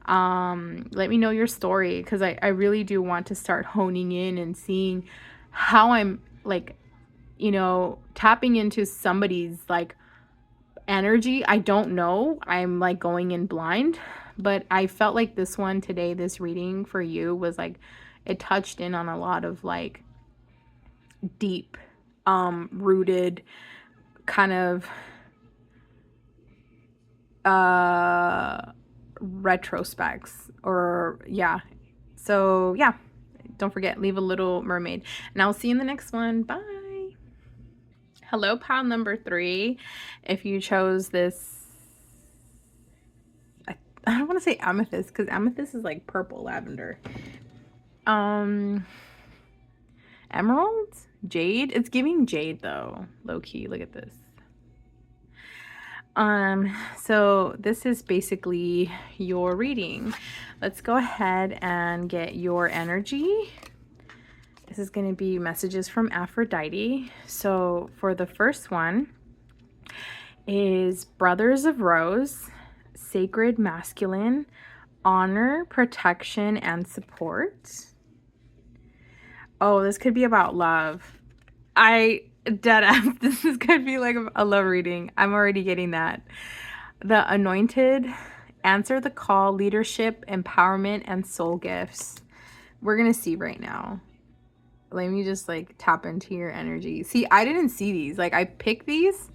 Let me know your story, because I really do want to start honing in and seeing how I'm like, you know, tapping into somebody's like energy. I don't know. I'm like going in blind, but I felt like this one today, this reading for you was like, it touched in on a lot of like deep, rooted kind of, retrospects or yeah. So yeah, don't forget, leave a little mermaid, and I'll see you in the next one. Bye. Hello, pile number 3. If you chose this, I don't want to say amethyst, because amethyst is like purple lavender. Emerald? Jade? It's giving jade though, low key. Look at this. So this is basically your reading. Let's go ahead and get your energy. This is going to be messages from Aphrodite. So for the first one is Brothers of Rose, Sacred Masculine, Honor, Protection, and Support. Oh, this could be about love. This is going to be like a love reading. I'm already getting that. The Anointed, Answer the Call, Leadership, Empowerment, and Soul Gifts. We're going to see right now. Let me just like tap into your energy. See, I didn't see these. Like I picked these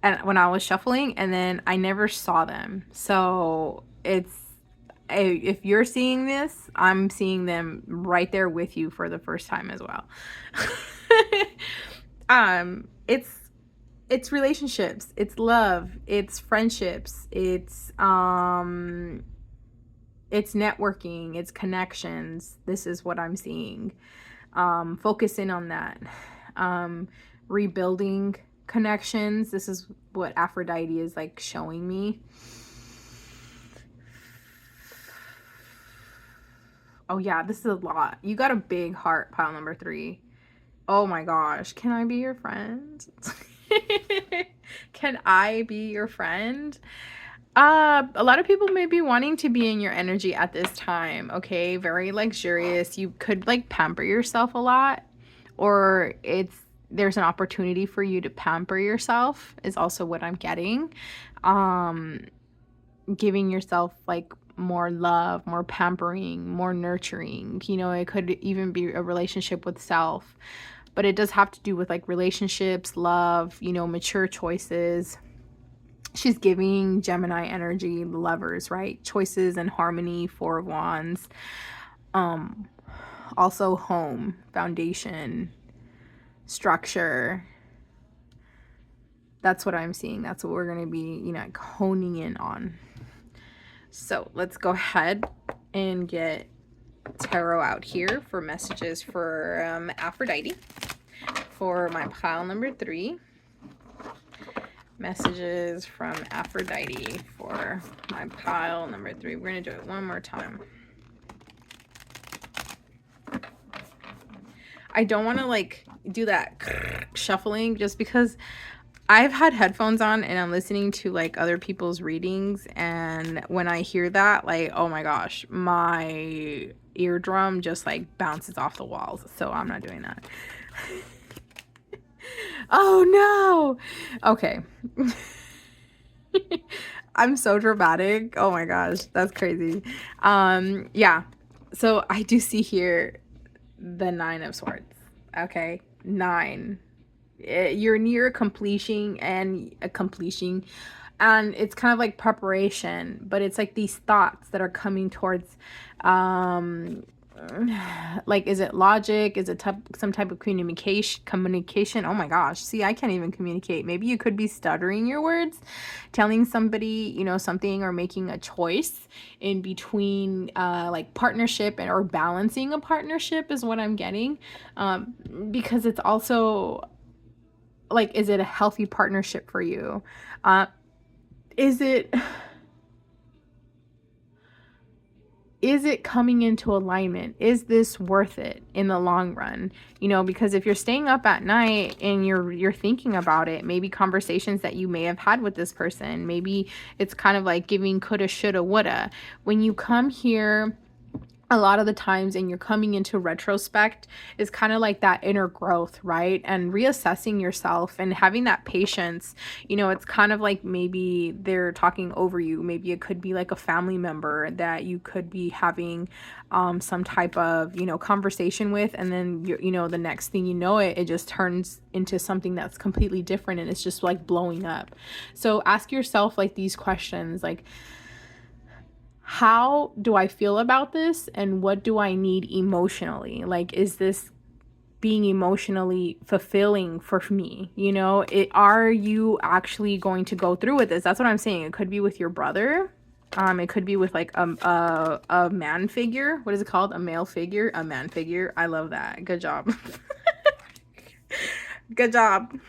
and when I was shuffling, and then I never saw them. So if you're seeing this, I'm seeing them right there with you for the first time as well. It's relationships, it's love, it's friendships, it's networking, it's connections. This is what I'm seeing. Focus in on that. Rebuilding connections. This is what Aphrodite is like showing me. Oh yeah, this is a lot. You got a big heart, pile number 3. Oh my gosh. Can I be your friend? Can I be your friend? A lot of people may be wanting to be in your energy at this time, okay? Very luxurious. You could like pamper yourself a lot, or there's an opportunity for you to pamper yourself is also what I'm getting. Giving yourself like more love, more pampering, more nurturing. You know, it could even be a relationship with self, but it does have to do with like relationships, love, you know, mature choices. She's giving Gemini energy, lovers, right? Choices and harmony, 4 of Wands. Also home, foundation, structure. That's what I'm seeing. That's what we're going to be, you know, like honing in on. So let's go ahead and get tarot out here for messages for Aphrodite for my pile number 3. Messages from Aphrodite for my pile number 3. We're going to do it one more time. I don't want to like do that shuffling just because I've had headphones on and I'm listening to like other people's readings, and when I hear that, like, oh my gosh, my eardrum just like bounces off the walls. So I'm not doing that. Oh no. Okay. I'm so dramatic. Oh my gosh, that's crazy. Yeah. So I do see here the 9 of Swords. Okay, 9. You're near completion and it's kind of like preparation, but it's like these thoughts that are coming towards, like, is it logic, is it some type of communication? Oh my gosh, see, I can't even communicate. Maybe you could be stuttering your words, telling somebody, you know, something, or making a choice in between, like partnership or balancing a partnership is what I'm getting, because it's also like, is it a healthy partnership for you? Is it coming into alignment? Is this worth it in the long run? You know, because if you're staying up at night and you're thinking about it, maybe conversations that you may have had with this person, maybe it's kind of like giving coulda, shoulda, woulda. When you come here, a lot of the times, and you're coming into retrospect, is kind of like that inner growth, right? And reassessing yourself and having that patience. You know, it's kind of like maybe they're talking over you. Maybe it could be like a family member that you could be having some type of, you know, conversation with, and then you know, the next thing you know, it just turns into something that's completely different, and it's just like blowing up. So ask yourself like these questions, like, how do I feel about this, and what do I need emotionally? Like, is this being emotionally fulfilling for me? You know, are you actually going to go through with this? That's what I'm saying. It could be with your brother. It could be with like a man figure. What is it called? A male figure? A man figure. I love that. Good job. Good job.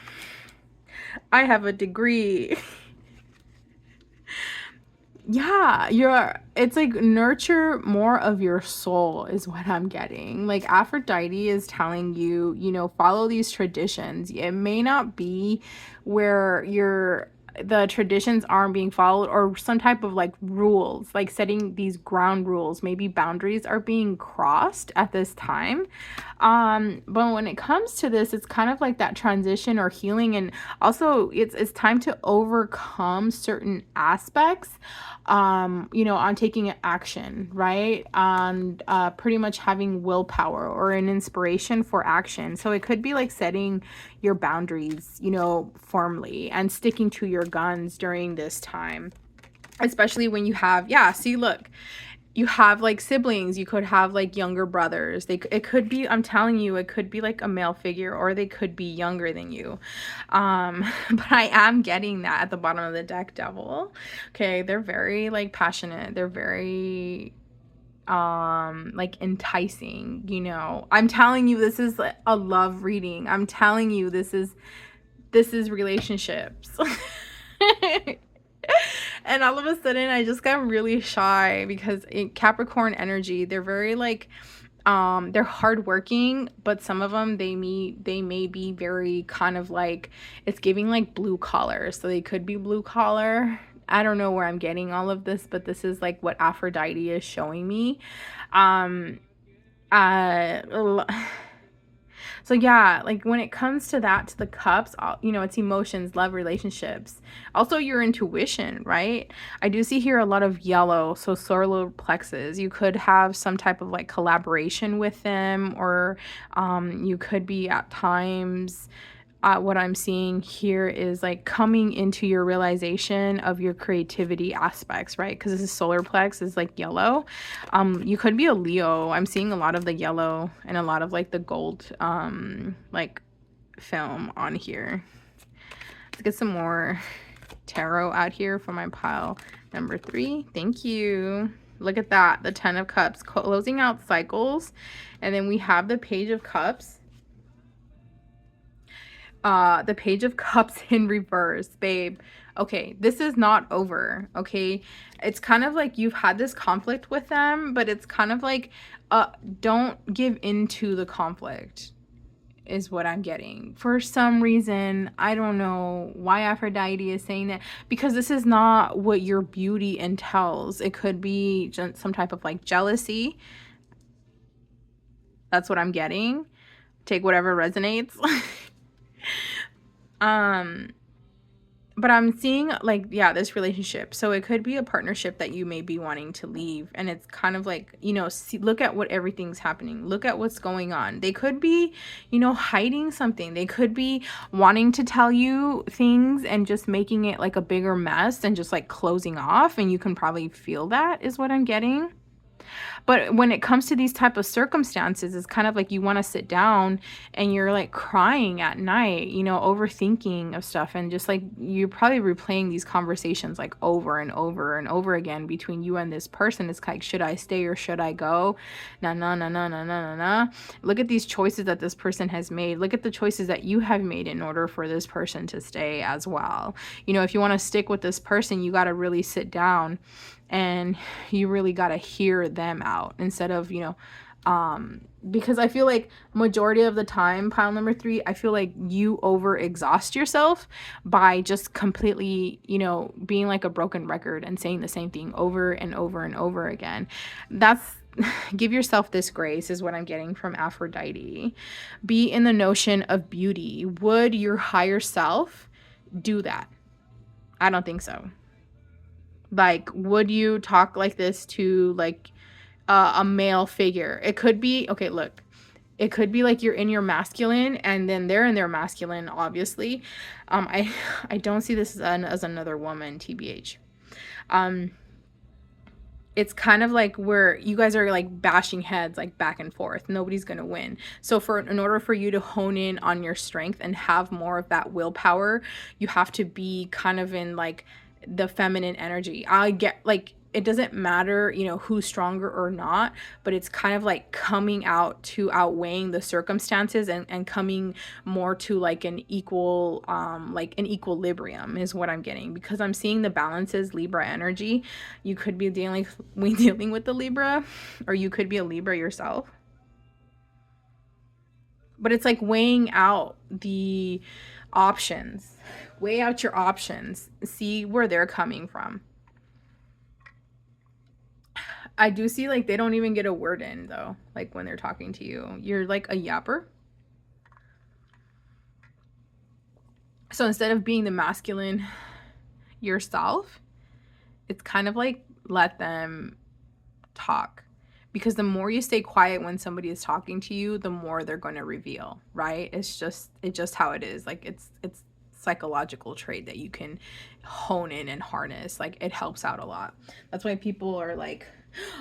I have a degree. Yeah, it's like nurture more of your soul is what I'm getting. Like, Aphrodite is telling you, you know, follow these traditions. It may not be where the traditions aren't being followed, or some type of like rules, like setting these ground rules, maybe boundaries are being crossed at this time. But when it comes to this, it's kind of like that transition or healing, and also it's time to overcome certain aspects, you know, on taking action, right? On pretty much having willpower or an inspiration for action. So it could be like setting your boundaries, you know, firmly, and sticking to your guns during this time, especially when you have, yeah, see, look, you have like siblings, you could have like younger brothers. It could be, I'm telling you, it could be like a male figure, or they could be younger than you. But I am getting that at the bottom of the deck, Devil. Okay, they're very like passionate. They're very like enticing, you know. I'm telling you, this is a love reading. I'm telling you, this is relationships. And all of a sudden I just got really shy, because in Capricorn energy, they're very like, they're hardworking, but some of them, they may be very kind of like, it's giving like blue collar, so they could be blue collar. I don't know where I'm getting all of this, but this is like what Aphrodite is showing me. Uh so yeah, like when it comes to that, to the cups, you know, it's emotions, love, relationships. Also your intuition, right? I do see here a lot of yellow, so solar plexus. You could have some type of like collaboration with them, or you could be at times, what I'm seeing here is like coming into your realization of your creativity aspects, right? Because this is solar plex is like yellow. You could be a Leo. I'm seeing a lot of the yellow and a lot of like the gold like film on here. Let's get some more tarot out here for my pile number 3. Thank you. Look at that, the 10 of Cups, closing out cycles. And then we have the Page of Cups. The Page of Cups in reverse, babe. Okay, this is not over, okay? It's kind of like you've had this conflict with them, but it's kind of like, don't give into the conflict, is what I'm getting. For some reason, I don't know why Aphrodite is saying that, because this is not what your beauty entails. It could be just some type of like jealousy. That's what I'm getting. Take whatever resonates. but I'm seeing like, yeah, this relationship. So it could be a partnership that you may be wanting to leave. And it's kind of like, you know, see, look at what everything's happening. Look at what's going on. They could be, you know, hiding something. They could be wanting to tell you things and just making it like a bigger mess and just like closing off. And you can probably feel that is what I'm getting. But when it comes to these type of circumstances, it's kind of like you want to sit down and you're like crying at night, you know, overthinking of stuff, and just like you're probably replaying these conversations like over and over and over again between you and this person. It's like, should I stay or should I go? Nah, nah, nah, nah, nah, nah, nah, nah. Look at these choices that this person has made. Look at the choices that you have made in order for this person to stay as well. You know, if you want to stick with this person, you got to really sit down and you really got to hear them out instead of, you know, because I feel like majority of the time, pile number 3, I feel like you over exhaust yourself by just completely, you know, being like a broken record and saying the same thing over and over and over again. That's give yourself this grace is what I'm getting from Aphrodite. Be in the notion of beauty. Would your higher self do that? I don't think so. Like, would you talk like this to like a male figure? It could be, okay, look, it could be like you're in your masculine and then they're in their masculine, obviously. I don't see this as another woman, TBH. It's kind of like where you guys are like bashing heads like back and forth. Nobody's going to win. So in order for you to hone in on your strength and have more of that willpower, you have to be kind of in like the feminine energy. I get like, it doesn't matter, you know, who's stronger or not, but it's kind of like coming out to outweighing the circumstances and coming more to like an equal, like an equilibrium is what I'm getting, because I'm seeing the balances, Libra energy. You could be dealing with the Libra, or you could be a Libra yourself. But it's like weighing out the options. Weigh out your options. See where they're coming from. I do see like they don't even get a word in though, like when they're talking to you. You're like a yapper. So instead of being the masculine yourself, it's kind of like let them talk. Because the more you stay quiet when somebody is talking to you, the more they're going to reveal, right? It's just how it is. Like it's psychological trait that you can hone in and harness. Like it helps out a lot. That's why people are like,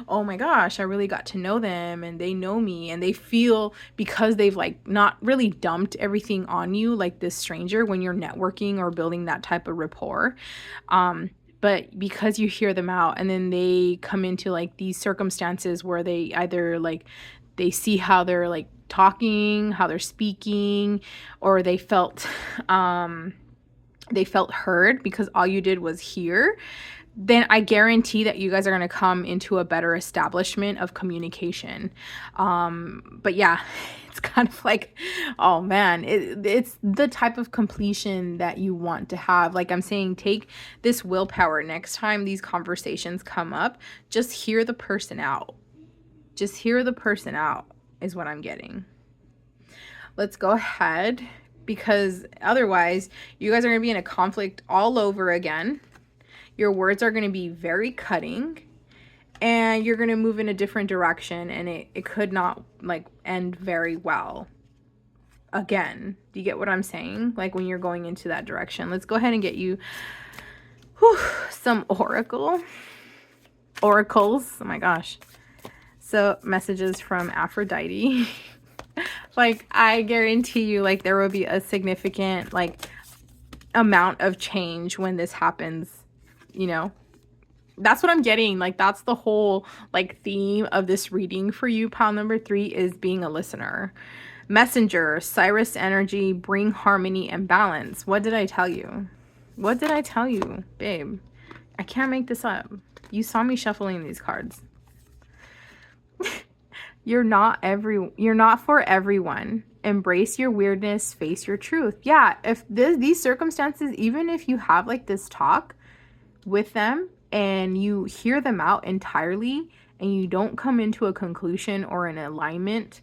oh my gosh, I really got to know them and they know me, and they feel, because they've like not really dumped everything on you like this stranger when you're networking or building that type of rapport. But because you hear them out and then they come into like these circumstances where they either like they see how they're like talking, how they're speaking, or they felt heard because all you did was hear, then I guarantee that you guys are going to come into a better establishment of communication. But yeah, it's kind of like, oh man, it's the type of completion that you want to have. Like I'm saying, take this willpower. Next time these conversations come up, just hear the person out. Just hear the person out is what I'm getting. Let's go ahead, because otherwise you guys are going to be in a conflict all over again. Your words are going to be very cutting, and you're going to move in a different direction, and it could not like end very well again. Do you get what I'm saying? Like when you're going into that direction. Let's go ahead and get you some oracles. Oh my gosh. So messages from Aphrodite. Like I guarantee you like there will be a significant like amount of change when this happens. You know, that's what I'm getting. Like that's the whole like theme of this reading for you, pile number 3, is being a listener. Messenger, Cyrus energy, bring harmony and balance. What did I tell you? What did I tell you, babe? I can't make this up. You saw me shuffling these cards. You're not for everyone. Embrace your weirdness, face your truth. Yeah, if these circumstances, even if you have like this talk with them and you hear them out entirely and you don't come into a conclusion or an alignment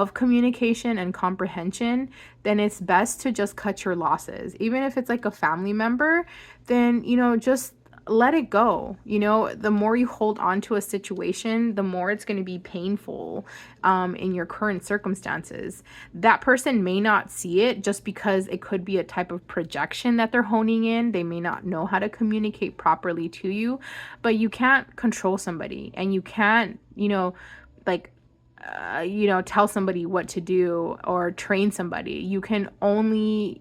of communication and comprehension, then it's best to just cut your losses. Even if it's like a family member, then, just let it go. The more you hold on to a situation, the more it's going to be painful in your current circumstances. That person may not see it just because it could be a type of projection that they're honing in. They may not know how to communicate properly to you, but you can't control somebody, and you can't, like, tell somebody what to do or train somebody. You can only,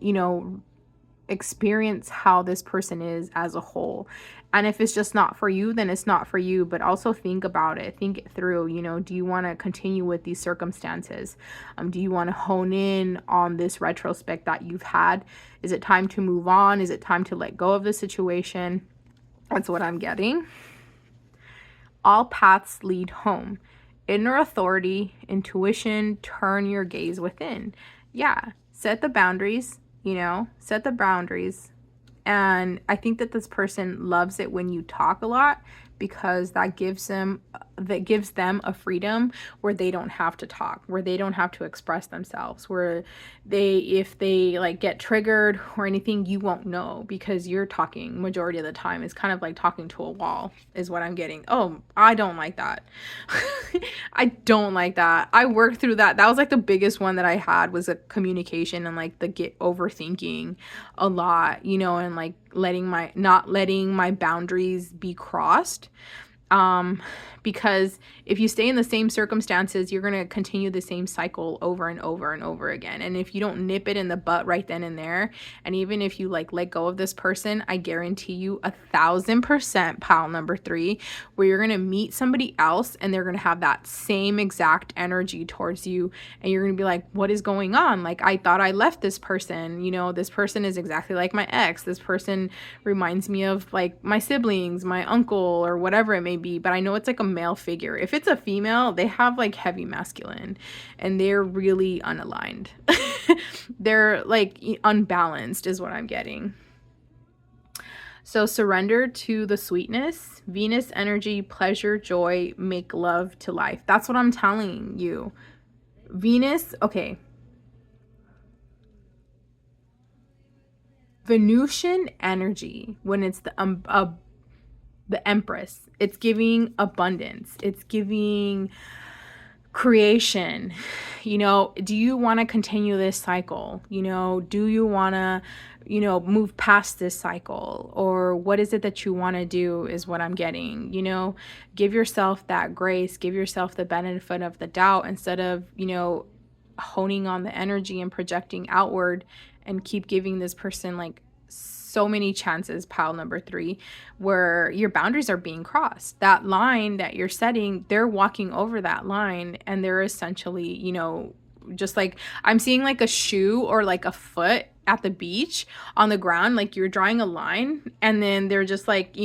experience how this person is as a whole. And if it's just not for you, then it's not for you. But also think about it, think it through. Do you want to continue with these circumstances? Do you want to hone in on this retrospect that you've had? Is it time to move on? Is it time to let go of the situation? That's what I'm getting. All paths lead home. Inner authority, intuition, turn your gaze within. Yeah, set the boundaries. Set the boundaries. And I think that this person loves it when you talk a lot, because that gives them a freedom where they don't have to talk, where they don't have to express themselves, where if they like get triggered or anything, you won't know, because you're talking majority of the time. It's kind of like talking to a wall is what I'm getting. Oh, I don't like that. I don't like that. I worked through that. That was like the biggest one that I had, was a communication and like the overthinking a lot, and like not letting my boundaries be crossed. Because if you stay in the same circumstances, you're going to continue the same cycle over and over and over again. And if you don't nip it in the butt right then and there, and even if you like let go of this person, I guarantee you 1,000% pile number 3, where you're going to meet somebody else and they're going to have that same exact energy towards you. And you're going to be like, what is going on? Like, I thought I left this person, this person is exactly like my ex. This person reminds me of like my siblings, my uncle, or whatever it may be. But I know it's like a male figure. If it's a female, they have like heavy masculine and they're really unaligned. They're like unbalanced is what I'm getting. So surrender to the sweetness, Venus energy, pleasure, joy, make love to life. That's what I'm telling you. Venus, okay. Venusian energy, when it's the Empress, it's giving abundance, it's giving creation. Do you want to continue this cycle? Do you want to move past this cycle, or what is it that you want to do is what I'm getting. Give yourself that grace, give yourself the benefit of the doubt, instead of honing on the energy and projecting outward, and keep giving this person like so many chances, pile number 3, where your boundaries are being crossed. That line that you're setting, they're walking over that line, and they're essentially, just like, I'm seeing like a shoe or like a foot at the beach on the ground, like you're drawing a line, and then they're just like,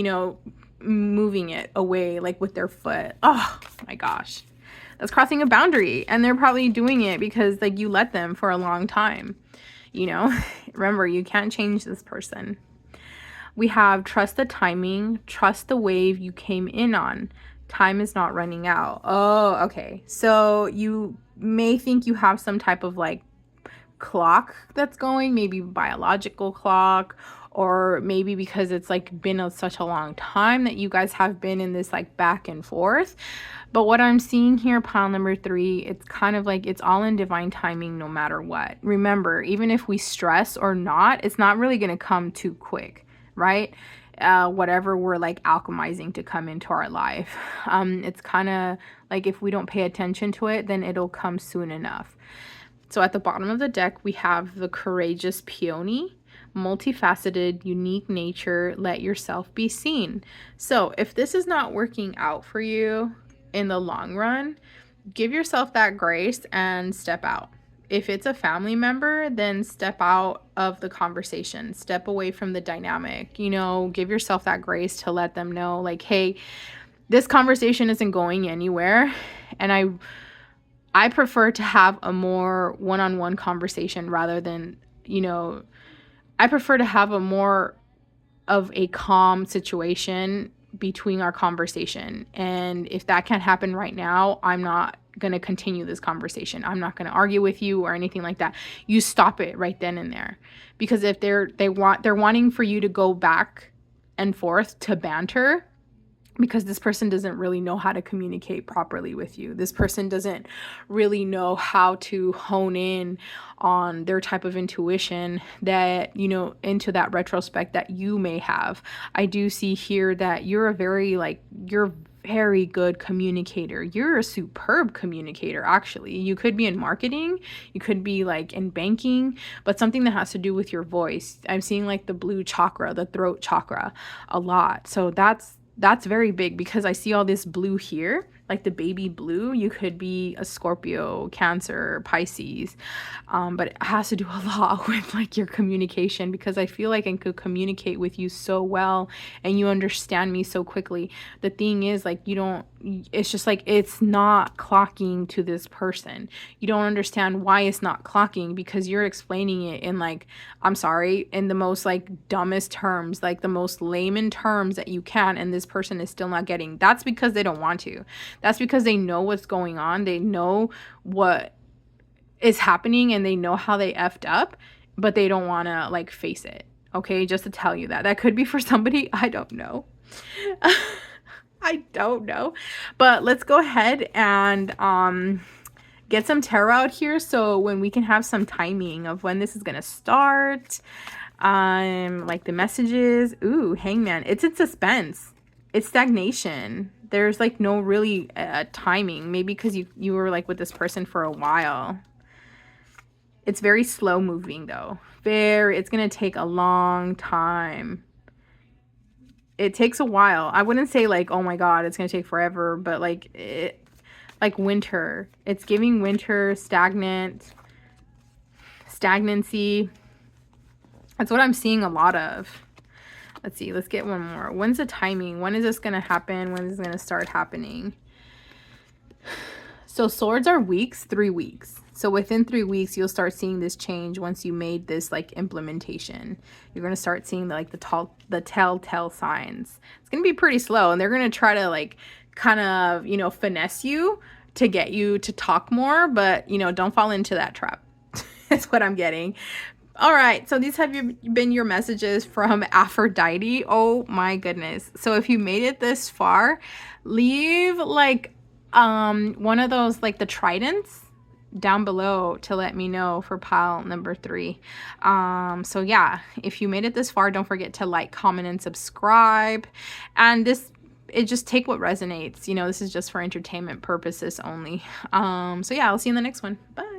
moving it away like with their foot. Oh my gosh, that's crossing a boundary. And they're probably doing it because like you let them for a long time. Remember, you can't change this person. We have trust the timing, trust the wave you came in on. Time is not running out. Oh, okay. So you may think you have some type of like clock that's going, maybe biological clock, or maybe because it's like been such a long time that you guys have been in this like back and forth. But what I'm seeing here, pile number 3, it's kind of like it's all in divine timing no matter what. Remember, even if we stress or not, it's not really going to come too quick, right? Whatever we're like alchemizing to come into our life. It's kind of like if we don't pay attention to it, then it'll come soon enough. So at the bottom of the deck, we have the courageous peony. Multifaceted, unique nature, let yourself be seen. So if this is not working out for you in the long run, give yourself that grace and step out. If it's a family member, then step out of the conversation, step away from the dynamic, give yourself that grace to let them know like, hey, this conversation isn't going anywhere. And I prefer to have a more one-on-one conversation rather than, I prefer to have a more of a calm situation between our conversation. And if that can't happen right now, I'm not going to continue this conversation. I'm not going to argue with you or anything like that. You stop it right then and there. Because if they're wanting for you to go back and forth to banter, because this person doesn't really know how to communicate properly with you. This person doesn't really know how to hone in on their type of intuition that, you know, into that retrospect that you may have. I do see here that you're you're very good communicator. You're a superb communicator, actually. You could be in marketing, you could be like in banking, but something that has to do with your voice. I'm seeing like the blue chakra, the throat chakra a lot. So that's very big, because I see all this blue here, like the baby blue. You could be a Scorpio, Cancer, Pisces, but it has to do a lot with like your communication, because I feel like I could communicate with you so well and you understand me so quickly. The thing is, like, it's just like it's not clocking to this person. You don't understand why it's not clocking, because you're explaining it in, like, I'm sorry, in the most like dumbest terms, like the most layman terms that you can, and this person is still not getting. That's because they don't want to. That's because they know what's going on. They know what is happening and they know how they effed up, but they don't want to like face it. Okay, just to tell you that could be for somebody. I don't know. I don't know. But let's go ahead and get some tarot out here, so when we can have some timing of when this is gonna start. Like the messages. Ooh, Hangman. It's in suspense. It's stagnation. There's like no really timing. Maybe because you were like with this person for a while. It's very slow moving though. It's gonna take a long time. It takes a while. I wouldn't say like, oh my god, it's gonna take forever, but like winter. It's giving winter, stagnancy. That's what I'm seeing a lot of. Let's see. Let's get one more. When's the timing? When is this going to happen? When is this going to start happening? So swords are weeks, 3 weeks. So within 3 weeks, you'll start seeing this change once you made this like implementation. You're going to start seeing like the telltale signs. It's going to be pretty slow, and they're going to try to like kind of, you know, finesse you to get you to talk more, but, you know, don't fall into that trap. That's what I'm getting. All right, so these have been your messages from Aphrodite. Oh my goodness. So if you made it this far, leave like one of those, like the tridents down below to let me know for pile number 3. So yeah, if you made it this far, don't forget to like, comment, and subscribe. And just take what resonates. You know, this is just for entertainment purposes only. So yeah, I'll see you in the next one. Bye.